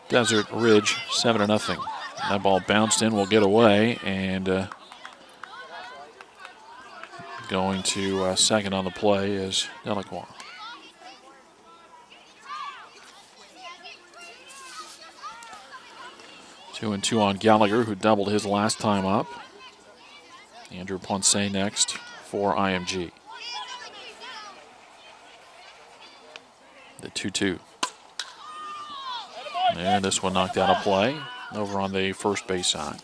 Desert Ridge 7-0. That ball bounced in, will get away, and going to second on the play is Delacroix. 2-2 on Gallagher, who doubled his last time up. Andrew Ponce next for IMG. The 2-2. And this one knocked out of play over on the first base side.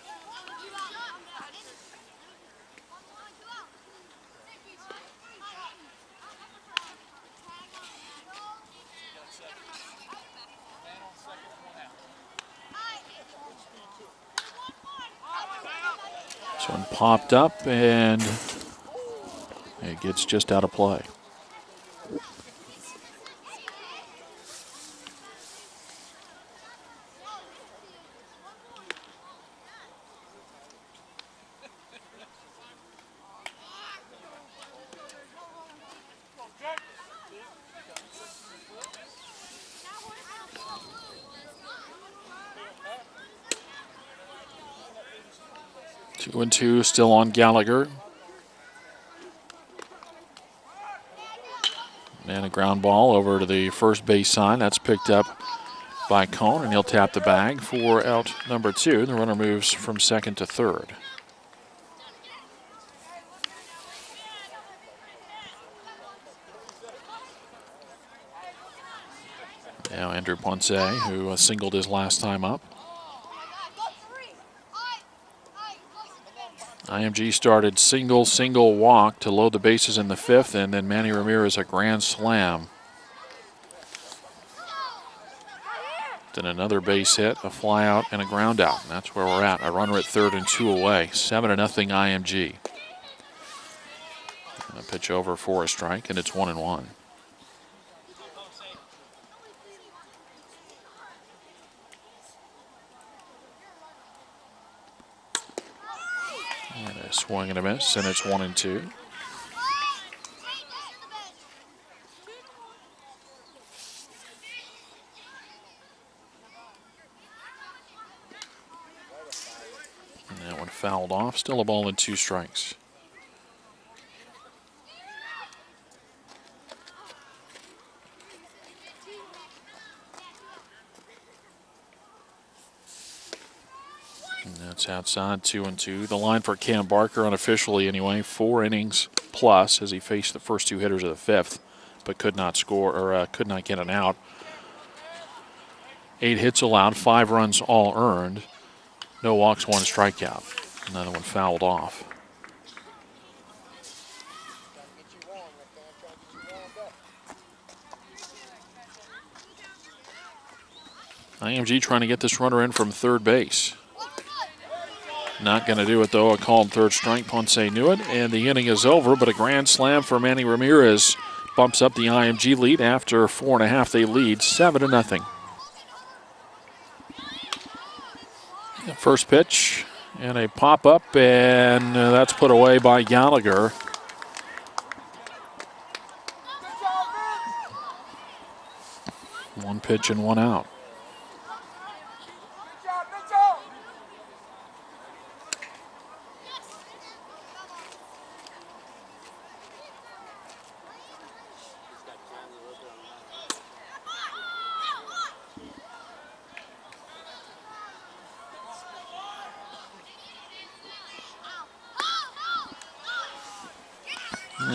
This one popped up and it gets just out of play. Two and two still on Gallagher. And a ground ball over to the first base sign. That's picked up by Cohn, and he'll tap the bag for out number 2. The runner moves from second to third. Now Andrew Ponce, who singled his last time up. IMG started single, walk to load the bases in the 5th, and then Manny Ramirez a grand slam. Then another base hit, a fly out, and a ground out. And that's where we're at. A runner at third and 2 away. 7-0 IMG. And a pitch over for a strike, and it's 1-1. And a swing and a miss, and it's 1-2. And that one fouled off. Still a ball and 2 strikes. That's outside, 2-2. The line for Cam Barker, unofficially anyway, 4 innings plus as he faced the first 2 hitters of the 5th, but could not score or could not get an out. 8 hits allowed, 5 runs all earned, no walks, 1 strikeout. Another one fouled off. IMG trying to get this runner in from third base. Not going to do it, though. A called third strike. Ponce knew it, and the inning is over, but a grand slam for Manny Ramirez bumps up the IMG lead. After 4.5, they lead 7-0. First pitch and a pop-up, and that's put away by Gallagher. One pitch and 1 out.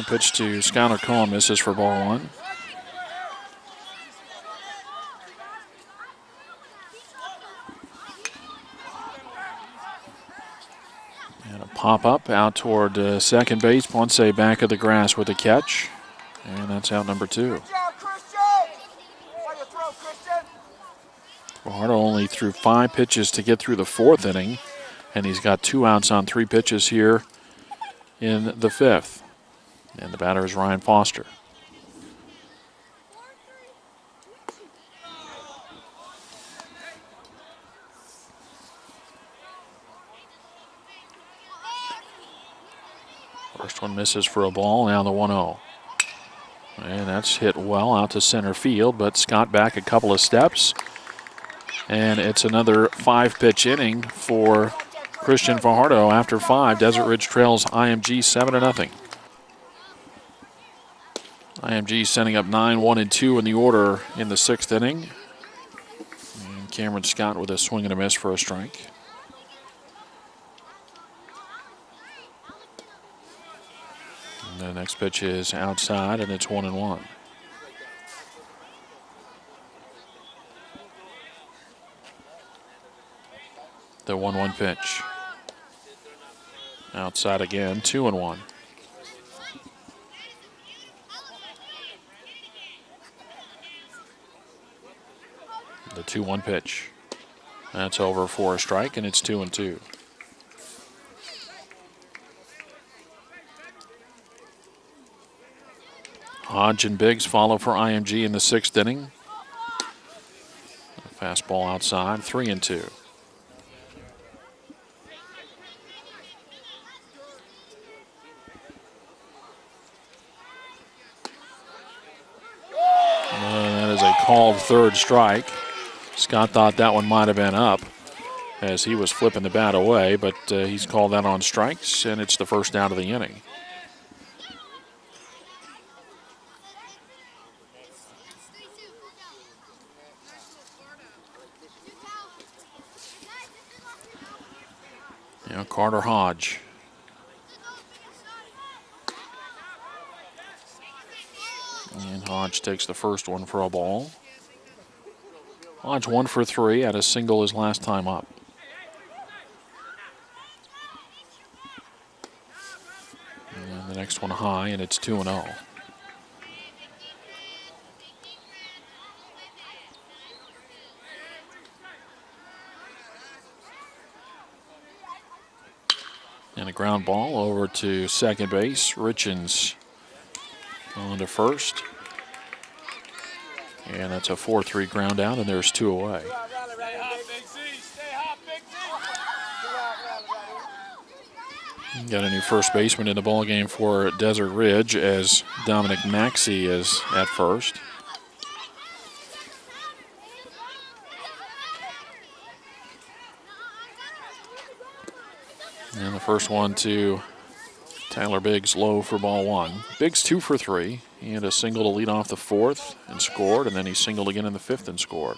Pitch to Skylar Cohen, misses for ball 1. And a pop-up out toward second base. Ponce back of the grass with a catch. And that's out number 2. Good job, Christian. Way to throw, Christian. Fajardo only threw 5 pitches to get through the 4th inning. And he's got 2 outs on 3 pitches here in the 5th. And the batter is Ryan Foster. First one misses for a ball, now the 1-0. And that's hit well out to center field, but Scott back a couple of steps. And it's another 5-pitch inning for Christian Fajardo. After 5, Desert Ridge trails IMG 7-0. IMG sending up 9, 1, and 2 in the order in the 6th inning. And Cameron Scott with a swing and a miss for a strike. And the next pitch is outside, and it's 1-1. The 1-1 pitch. Outside again, 2-1. The 2-1 pitch. That's over for a strike, and it's 2-2. Hodge and Biggs follow for IMG in the 6th inning. A fastball outside, 3-2. That is a called 3rd strike. Scott thought that one might have been up as he was flipping the bat away, but he's called that on strikes, and it's the first out of the inning. Carter Hodge. And Hodge takes the first one for a ball. Hodge 1 for 3, had a single his last time up. And the next one high, and it's 2-0. And a ground ball over to second base. Richens on to first. And that's a 4-3 ground out, and there's 2 away. Got a new first baseman in the ballgame for Desert Ridge as Dominic Maxey is at first. And the first one to Tyler Biggs, low for ball 1. Biggs 2 for 3. He had a single to lead off the 4th and scored, and then he singled again in the 5th and scored.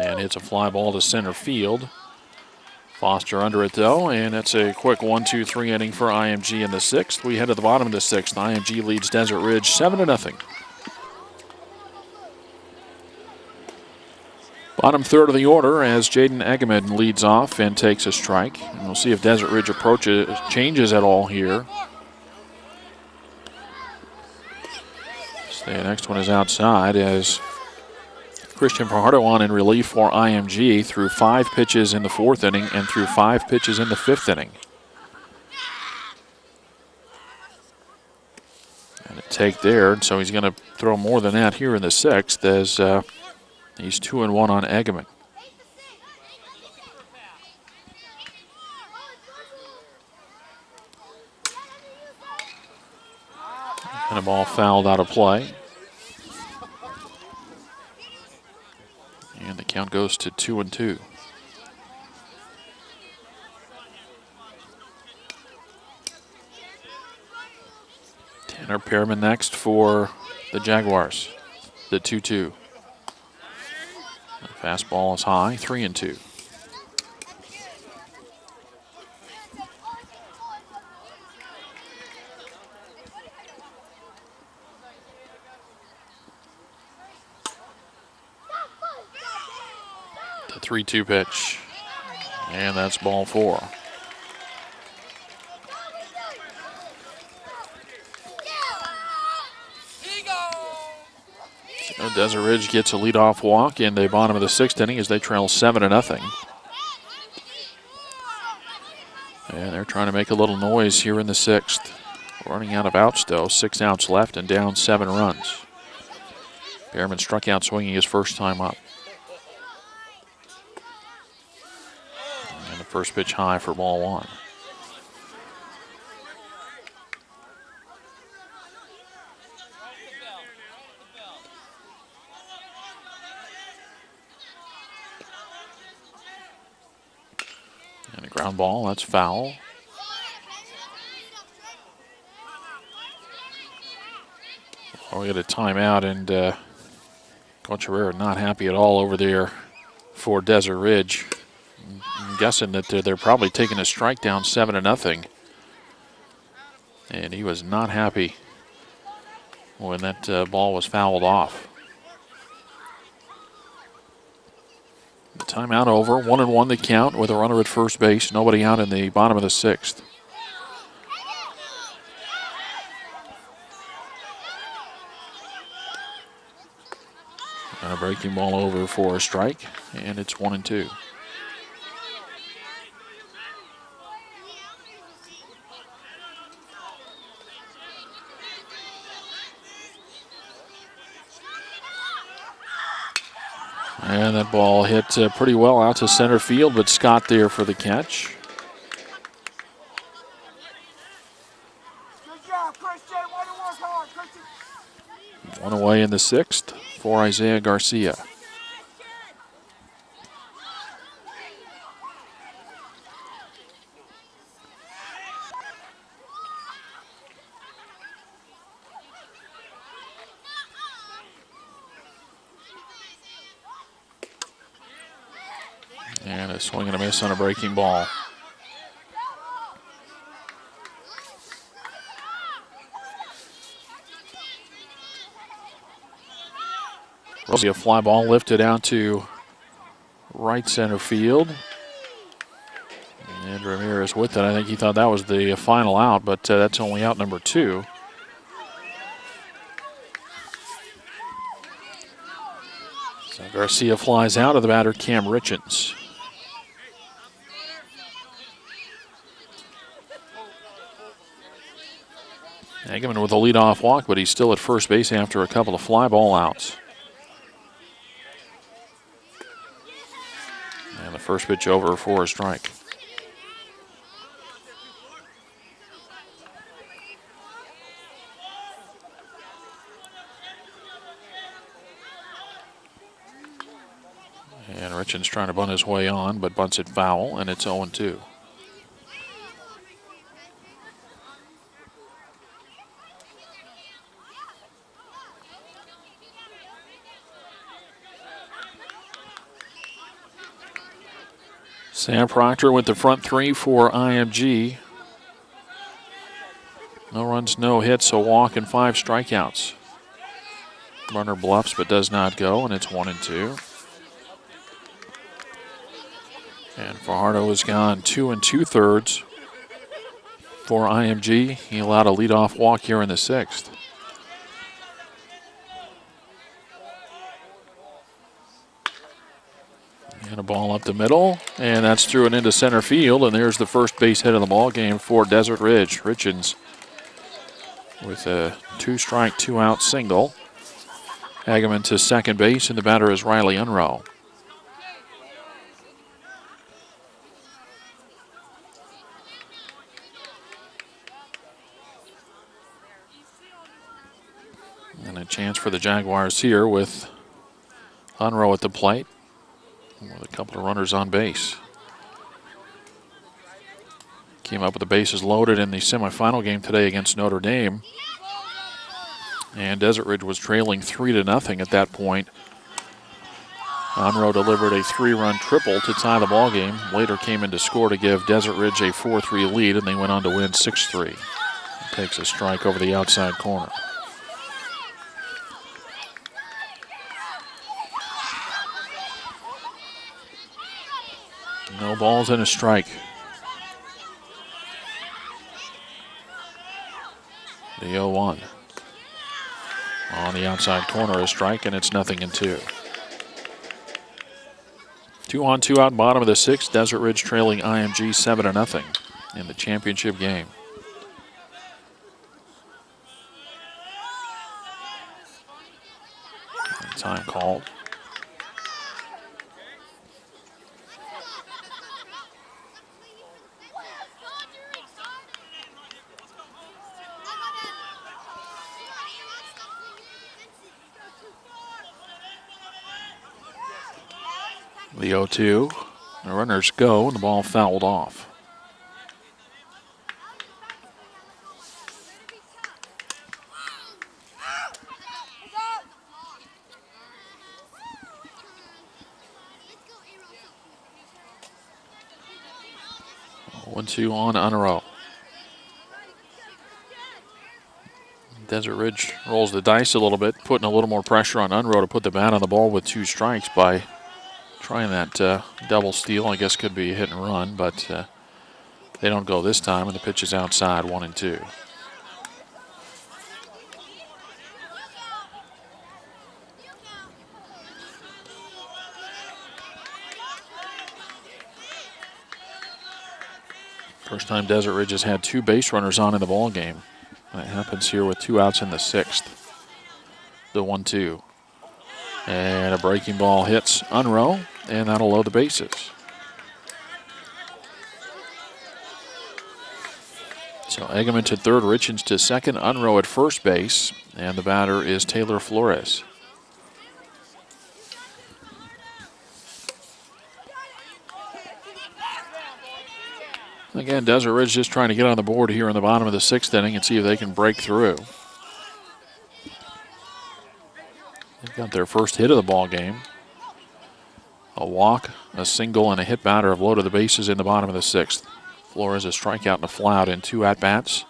And hits a fly ball to center field. Foster under it though, and it's a quick 1-2-3 inning for IMG in the 6th. We head to the bottom of the 6th. IMG leads Desert Ridge 7-0. Bottom 3rd of the order as Jaden Egeman leads off and takes a strike. And we'll see if Desert Ridge changes at all here. So the next one is outside as Christian Fajardo on in relief for IMG through 5 pitches in the 4th inning and through 5 pitches in the 5th inning. And a take there, so he's going to throw more than that here in the 6th as he's 2-1 on Egeman. And a ball fouled out of play. And the count goes to 2-2. Tanner Pearman next for the Jaguars. The 2-2. The fastball is high, 3-2. The 3-2 pitch. And that's ball 4. Desert Ridge gets a leadoff walk in the bottom of the 6th inning as they trail 7-0. And they're trying to make a little noise here in the 6th. Running out of outs, though. 6 outs left and down 7 runs. Behrman struck out swinging his first time up. And the first pitch high for ball 1. And a ground ball, that's foul. Well, we got a timeout, and Coach Herrera not happy at all over there for Desert Ridge. I'm guessing that they're probably taking a strike down 7-0. And he was not happy when that ball was fouled off. The timeout over, 1-1 the count with a runner at first base, nobody out in the bottom of the 6th. And a breaking ball over for a strike, and it's 1-2. And that ball hit pretty well out to center field, but Scott there for the catch. Good job, Christian. Way to work hard, Christian. 1 away in the 6th for Isaiah Garcia. And a swing and a miss on a breaking ball. Rosie, a fly ball lifted out to right center field. And Ramirez with it. I think he thought that was the final out, but that's only out number 2. So Garcia flies out of the batter, Cam Richens. Hageman with a leadoff walk, but he's still at first base after a couple of fly ball outs. And the first pitch over for a strike. And Richens trying to bunt his way on, but bunts it foul, and it's 0-2. Sam Proctor with the front 3 for IMG. No runs, no hits, a walk, and 5 strikeouts. Runner bluffs but does not go, and it's 1-2. And Fajardo has gone 2 2/3 for IMG. He allowed a leadoff walk here in the 6th. And a ball up the middle, and that's through and into center field, and there's the first base hit of the ball game for Desert Ridge. Richens with a 2-strike, 2-out single. Hageman to second base, and the batter is Riley Unroe. And a chance for the Jaguars here with Unroe at the plate, with a couple of runners on base. Came up with the bases loaded in the semifinal game today against Notre Dame. And Desert Ridge was trailing 3-0 at that point. Unroe delivered a 3-run triple to tie the ball game. Later came in to score to give Desert Ridge a 4-3 lead, and they went on to win 6-3. Takes a strike over the outside corner. No balls and a strike. The 0-1. On the outside corner, a strike, and it's 0-2. 2-on, 2 out, bottom of the 6th. Desert Ridge trailing IMG 7-0 in the championship game. And time called. The 0-2. The runners go, and the ball fouled off. One, two on Unro. Desert Ridge rolls the dice a little bit, putting a little more pressure on Unro to put the bat on the ball with 2 strikes by trying that double steal. I guess could be a hit and run, but they don't go this time, and the pitch is outside, 1-2. First time Desert Ridge has had 2 base runners on in the ball game. That happens here with 2 outs in the 6th. The 1-2. And a breaking ball hits Unro, and that'll load the bases. So Eggman to third, Richens to second, Unro at first base, and the batter is Taylor Flores. Again, Desert Ridge just trying to get on the board here in the bottom of the 6th inning and see if they can break through. They've got their first hit of the ball game. A walk, a single, and a hit batter have loaded the bases in the bottom of the 6th. Flores a strikeout and a fly out in 2 at-bats,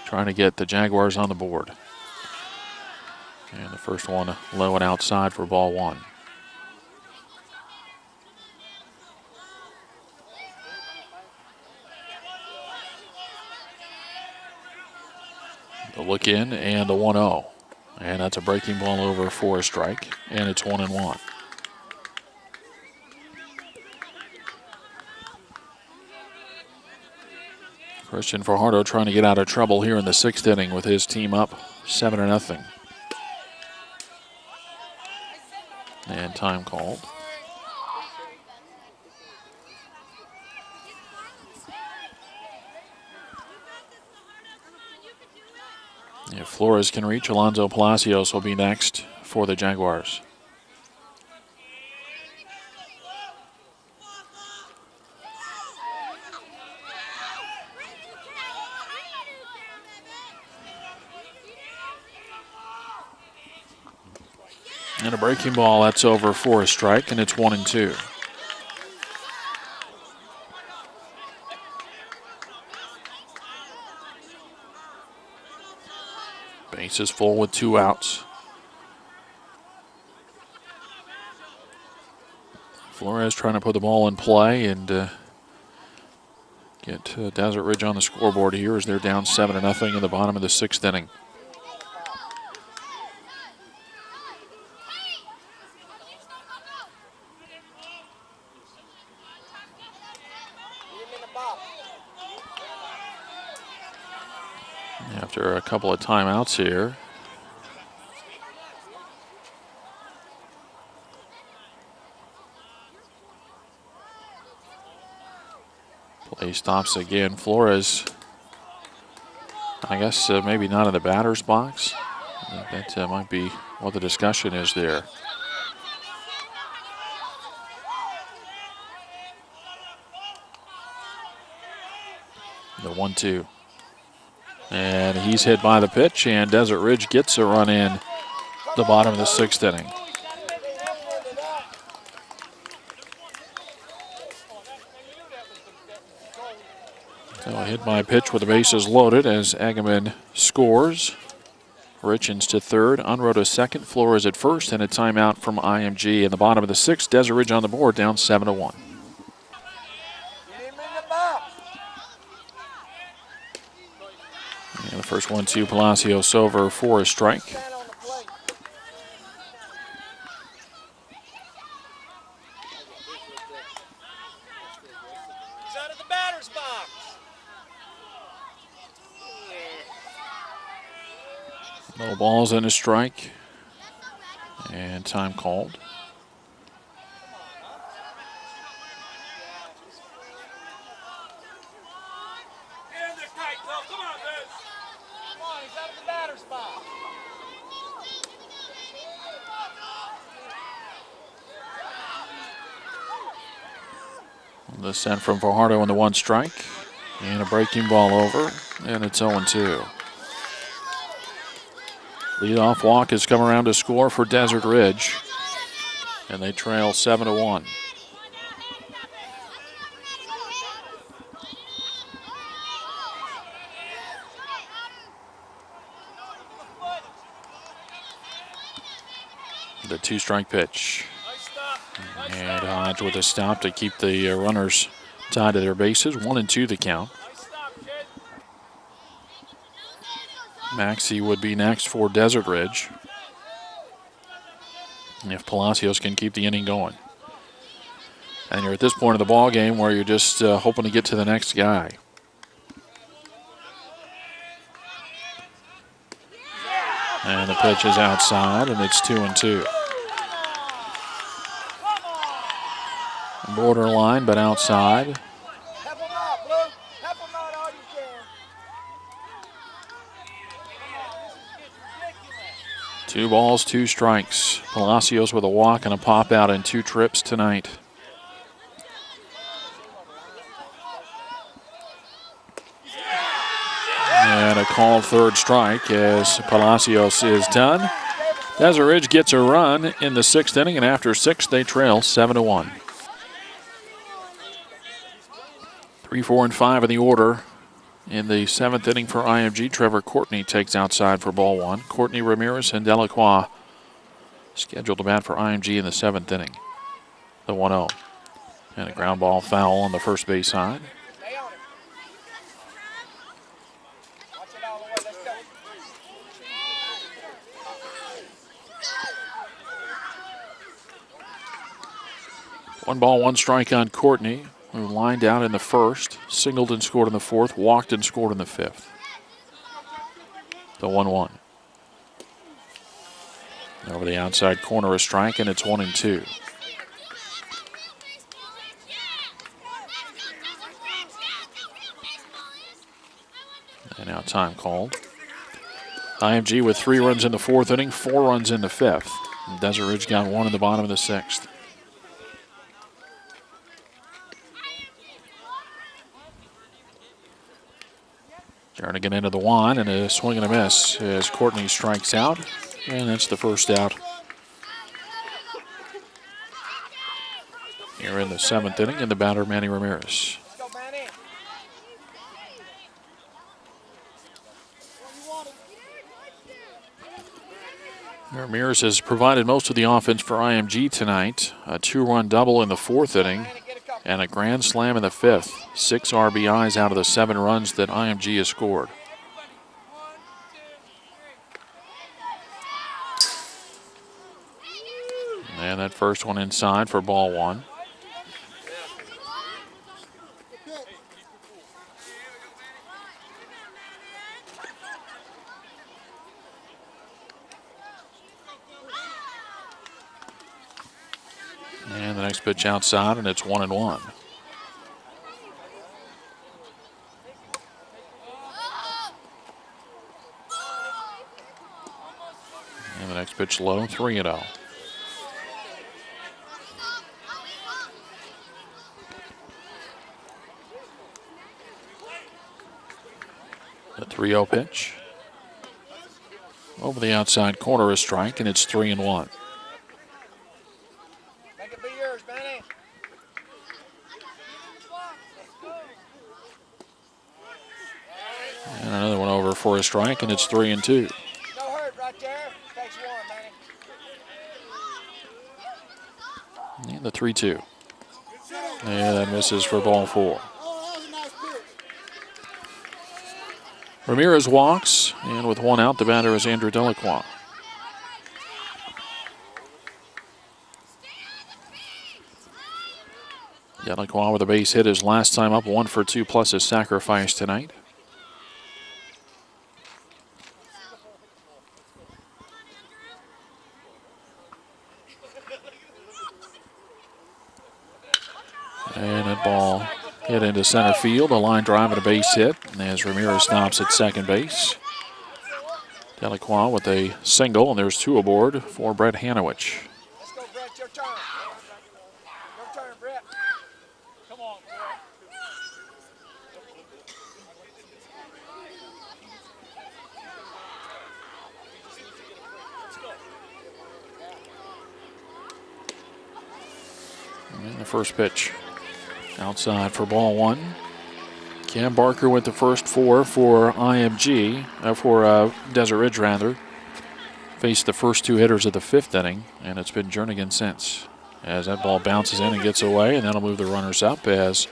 trying to get the Jaguars on the board. And the first one low and outside for ball 1. The look in and the 1-0. And that's a breaking ball over for a strike, and it's 1-1. Christian Fajardo trying to get out of trouble here in the 6th inning with his team up 7-0. And time called. If Flores can reach, Alonso Palacios will be next for the Jaguars. And a breaking ball, that's over for a strike, and it's 1-2. Bases full with 2 outs. Flores trying to put the ball in play and get Desert Ridge on the scoreboard here as they're down 7-0 in the bottom of the 6th inning. After a couple of timeouts here. Play stops again. Flores, I guess maybe not in the batter's box. That might be what the discussion is there. The 1-2. And he's hit by the pitch, and Desert Ridge gets a run in the bottom of the 6th inning. So a hit by pitch with the bases loaded as Agaman scores. Richens to third, Unro to second, Flores at first, and a timeout from IMG in the bottom of the 6th. Desert Ridge on the board, down 7-1. And the first 1-2, Palacios over for a strike. He's out of the batter's box. No balls and a strike. And time called. Get in there tight, Bill. Come on, man. Come on, he's out of the batter's box. The send from Fajardo on the 1 strike. And a breaking ball over. And it's 0-2. Leadoff walk has come around to score for Desert Ridge. And they trail 7-1. The 2-strike pitch. And Hodge with a stop to keep the runners tied to their bases. 1-2 the count. Maxey would be next for Desert Ridge, if Palacios can keep the inning going. And you're at this point of the ball game where you're just hoping to get to the next guy. And the pitch is outside, and it's 2-2. Borderline, but outside. Help him out, Blue. Help him out all you can. 2 balls, 2 strikes. Palacios with a walk and a pop out in 2 trips tonight. And a called 3rd strike as Palacios is done. Desert Ridge gets a run in the 6th inning, and after 6, they trail 7-1. 3, 4, and 5 in the order. In the 7th inning for IMG, Trevor Courtney takes outside for ball 1. Courtney, Ramirez, and Delacroix scheduled to bat for IMG in the 7th inning. The 1-0. And a ground ball foul on the first base side. Stay on it. Watch it all the way. Let's go. 1 ball, 1 strike on Courtney, who lined out in the 1st, singled and scored in the 4th, walked and scored in the 5th. The 1-1. Over the outside corner, a strike, and it's 1-2. And now time called. IMG with 3 runs in the 4th inning, 4 runs in the 5th. And Desert Ridge got 1 in the bottom of the 6th. Jernigan into the 1, and a swing and a miss as Courtney strikes out. And that's the first out. Here in the 7th inning, and the batter, Manny Ramirez. Let's go, Manny. Ramirez has provided most of the offense for IMG tonight. A 2-run double in the 4th inning and a grand slam in the 5th. 6 RBIs out of the 7 runs that IMG has scored. And that first one inside for ball 1. And the next pitch outside, and it's 1-1. And the next pitch low, 3-0. The 3-0 pitch. Over the outside corner, a strike, and it's 3-1. Make it be yours, Manny. And another one over for a strike, and it's 3-2. No hurt right there. Takes 1, Manny. And the 3-2. Yeah, that misses for ball 4. Ramirez walks, and with 1 out, the batter is Andrew Delacroix. Delacroix with a base hit his last time up, 1 for 2 plus his sacrifice tonight. And that ball hit into center field, a line drive and a base hit as Ramirez stops at second base. Delacroix with a single, and there's 2 aboard for Brett Hanowich. Let's go, Brett. Your turn. Your turn, Brett. Come on, Brett. And the first pitch outside for ball 1. Cam Barker with the first 4 for IMG, for Desert Ridge rather. Faced the first 2 hitters of the 5th inning, and it's been Jernigan since. As that ball bounces in and gets away, and that'll move the runners up as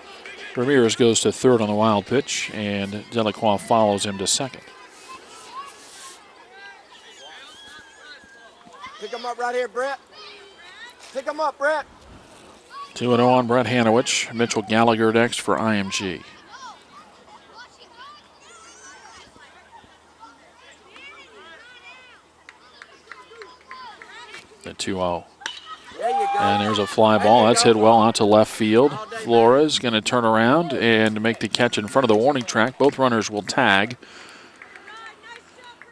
Ramirez goes to third on the wild pitch, and Delacroix follows him to second. Pick him up right here, Brett. Pick him up, Brett. 2-0 on Brett Hanowich. Mitchell Gallagher next for IMG. The 2-0. There you go. And there's a fly ball. That's hit well out to left field. Flores going to turn around and make the catch in front of the warning track. Both runners will tag.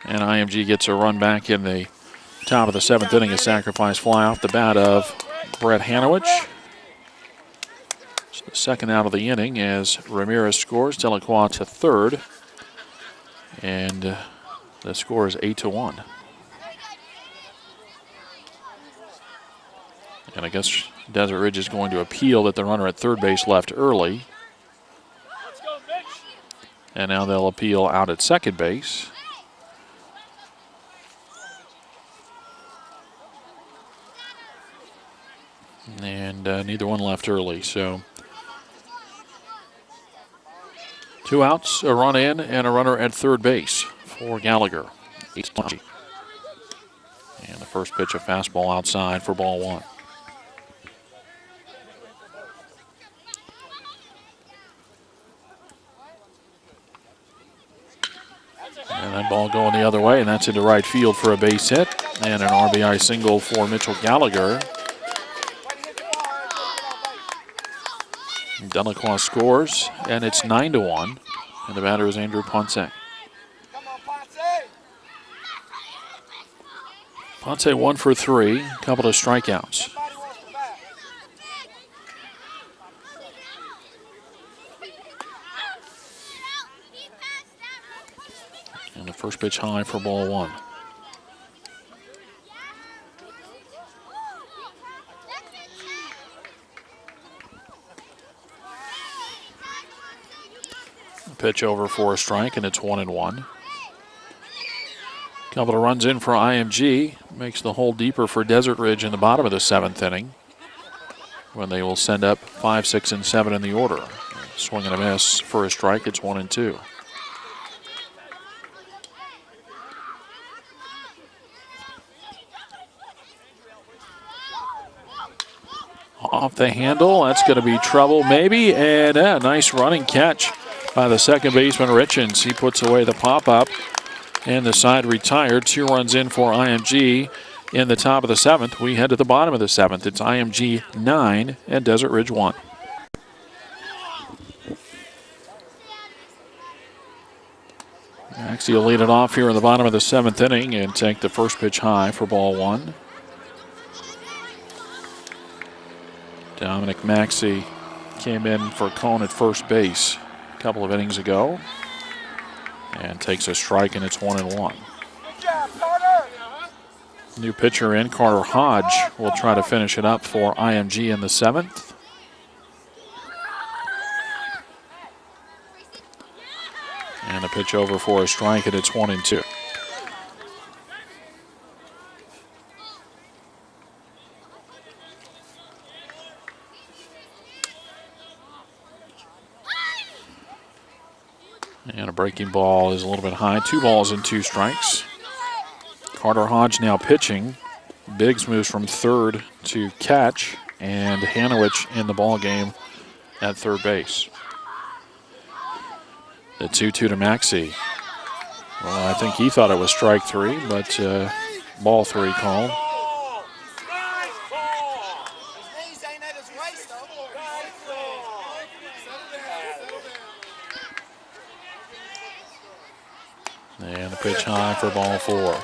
And IMG gets a run back in the top of the 7th inning. A sacrifice fly off the bat of Brett Hanowich. It's the second out of the inning as Ramirez scores. Delacroix to third. And the score is 8-1. And I guess Desert Ridge is going to appeal that the runner at third base left early. Let's go, Mitch. And now they'll appeal out at second base. And neither one left early, so 2 outs, a run in, and a runner at third base for Gallagher. And the first pitch, a fastball outside for ball 1. And that ball going the other way, and that's into right field for a base hit. And an RBI single for Mitchell Gallagher. Delacroix scores, and it's 9-1. And the batter is Andrew Ponce. Come on, Ponce. Ponce 1 for 3, a couple of strikeouts. Somebody wants to bat. And the first pitch high for ball 1. Pitch over for a strike, and it's 1-1. Couple of runs in for IMG. Makes the hole deeper for Desert Ridge in the bottom of the 7th inning, when they will send up 5, 6, and 7 in the order. Swing and a miss for a strike. It's 1-2. Off the handle. That's going to be trouble maybe. And a nice running catch by the second baseman, Richens. He puts away the pop-up, and the side retired. 2 runs in for IMG in the top of the 7th. We head to the bottom of the 7th. It's IMG 9 and Desert Ridge 1. Maxey will lead it off here in the bottom of the 7th inning and take the first pitch high for ball 1. Dominic Maxey came in for Cone at first base a couple of innings ago and takes a strike, and it's 1-1. Good job, Carter. New pitcher in, Carter Hodge, will try to finish it up for IMG in the 7th. And a pitch over for a strike, and it's 1-2. And a breaking ball is a little bit high. 2 balls and 2 strikes. Carter Hodge now pitching. Biggs moves from third to catch, and Hanowich in the ball game at third base. The 2-2 to Maxey. Well, I think he thought it was strike three, but ball three called. And the pitch high for ball four.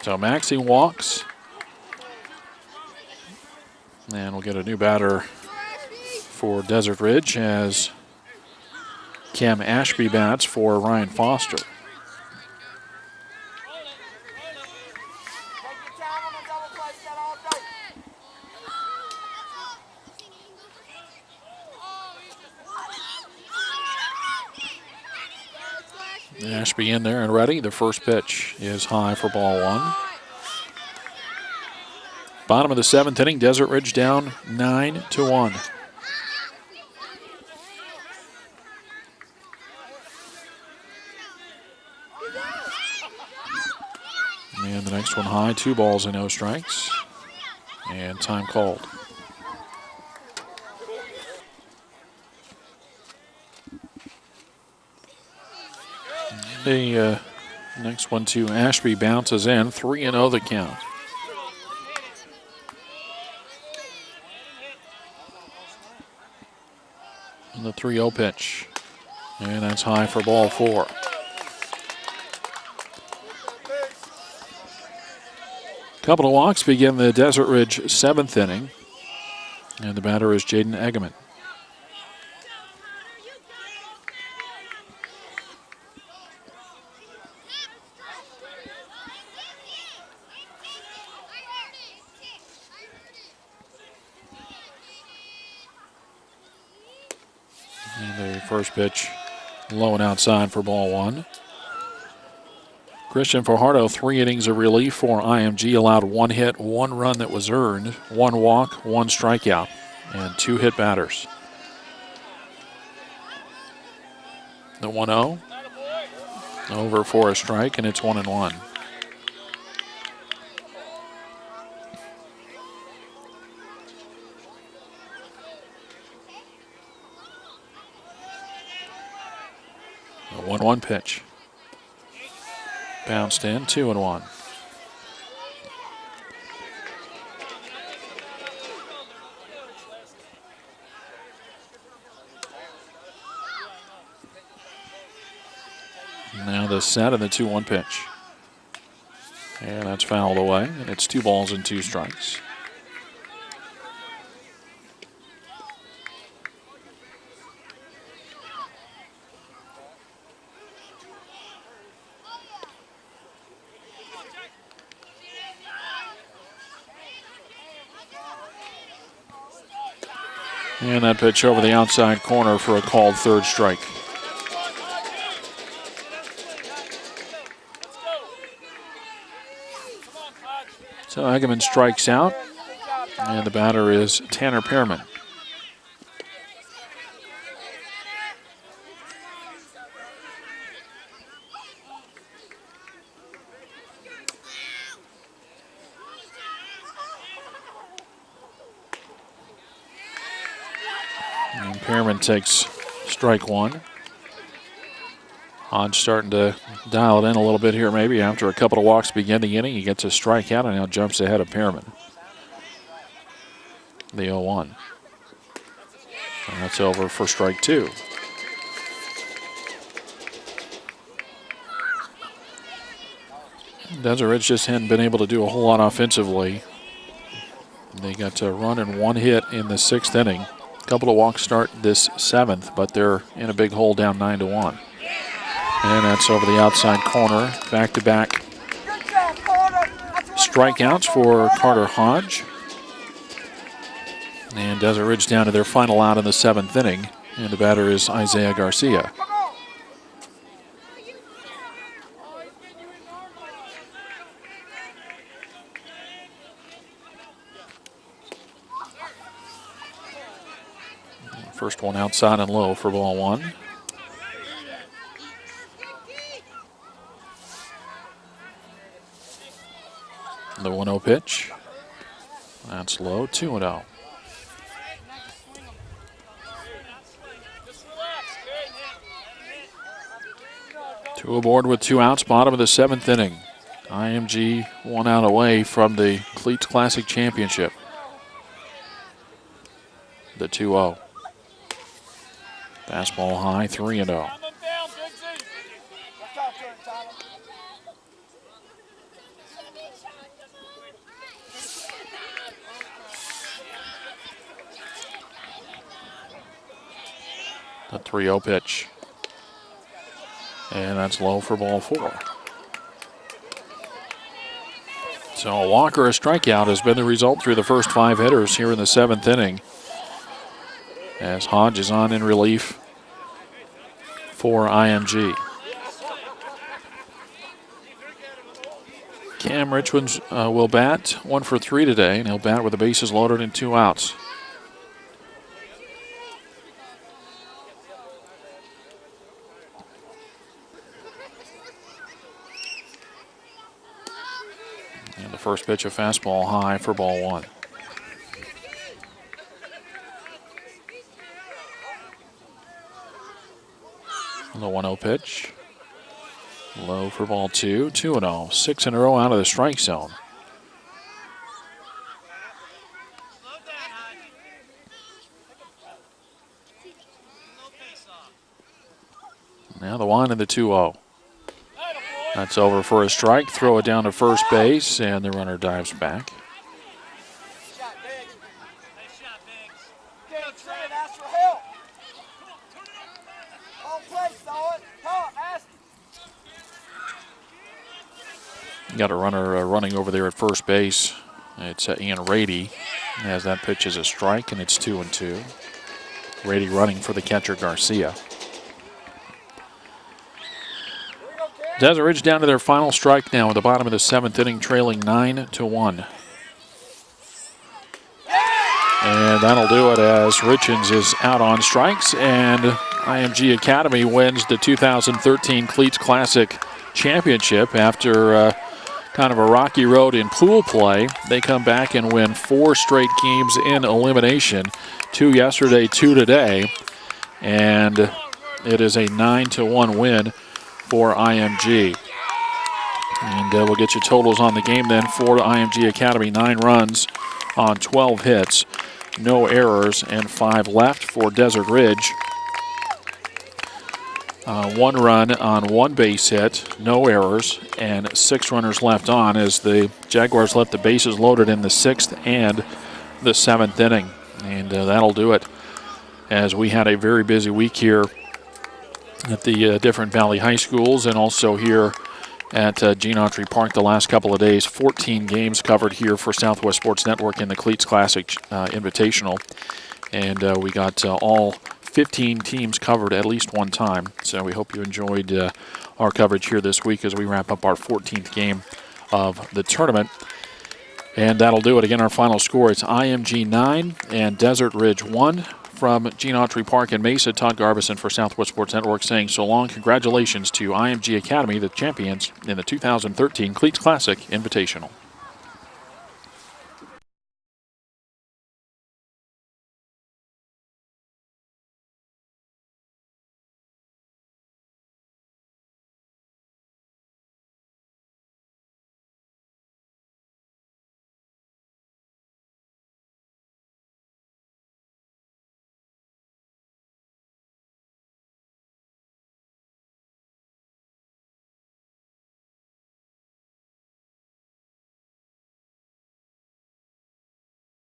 So Maxey walks. And we'll get a new batter for Desert Ridge as Cam Ashby bats for Ryan Foster. Ashby in there and ready. The first pitch is high for ball one. Bottom of the seventh inning, Desert Ridge down 9-1. And the next one high, 2 balls and no strikes. And time called. The next one to Ashby bounces in, 3-0 the count. And the 3-0 pitch. And that's high for ball four. Couple of walks begin the Desert Ridge seventh inning. And the batter is Jaden Egeman. And the first pitch low and outside for ball one. Christian Fajardo, 3 innings of relief for IMG, allowed 1 hit, 1 run that was earned, 1 walk, 1 strikeout, and 2 hit batters. The 1-0 over for a strike, and it's 1-1. The 1-1 pitch. Bounced in, 2-1. Now the set and the 2-1 pitch. And that's fouled away, and it's 2 balls and 2 strikes. And that pitch over the outside corner for a called third strike. So Egeman strikes out, and the batter is Tanner Pearman. And Pearman takes strike one. Hodge starting to dial it in a little bit here maybe after a couple of walks to begin the inning. He gets a strikeout and now jumps ahead of Pearman. The 0-1. And that's over for strike two. Desert Ridge just hadn't been able to do a whole lot offensively. They got a run and 1 hit in the 6th inning. A couple of walks start this 7th, but they're in a big hole down 9-1. And that's over the outside corner. Back-to-back strikeouts for Carter Hodge. And Desert Ridge down to their final out in the 7th inning. And the batter is Isaiah Garcia. First one outside and low for ball one. The 1-0 pitch. That's low, 2-0. Two aboard with 2 outs, bottom of the 7th inning. IMG 1 out away from the Cleats Classic Championship. The 2-0. Fastball high, 3-0. The 3-0 pitch. And that's low for ball 4. So a walk or a strikeout has been the result through the first 5 hitters here in the 7th inning, as Hodge is on in relief for IMG. Cam Richmond will bat 1 for 3 today, and he'll bat with the bases loaded and 2 outs. And the first pitch, a fastball high for ball 1. The 1-0 pitch. Low for ball 2. 2-0. 6 in a row out of the strike zone. Now the 1 and the 2-0. That's over for a strike. Throw it down to first base, and the runner dives back. Got a runner running over there at first base. It's Ian Rady. As that pitch is a strike, and it's 2-2. Rady running for the catcher, Garcia. Desert Ridge down to their final strike now at the bottom of the 7th inning, trailing 9-1. And that'll do it as Richens is out on strikes, and IMG Academy wins the 2013 Cleats Classic Championship after kind of a rocky road in pool play. They come back and win 4 straight games in elimination, 2 yesterday, 2 today, and it is a 9-1 win for IMG. And we'll get you totals on the game then for IMG Academy. 9 runs on 12 hits, no errors, and 5 left for Desert Ridge. 1 run on 1 base hit, no errors, and 6 runners left on as the Jaguars left the bases loaded in the 6th and the 7th inning. And that'll do it, as we had a very busy week here at the different Valley High Schools and also here at Gene Autry Park the last couple of days. 14 games covered here for Southwest Sports Network in the Cleats Classic Invitational. And we got all 15 teams covered at least one time. So we hope you enjoyed our coverage here this week as we wrap up our 14th game of the tournament. And that'll do it. Again, our final score, it's IMG 9 and Desert Ridge 1. From Gene Autry Park in Mesa, Todd Garbison for Southwest Sports Network saying so long. Congratulations to IMG Academy, the champions in the 2013 Cleats Classic Invitational.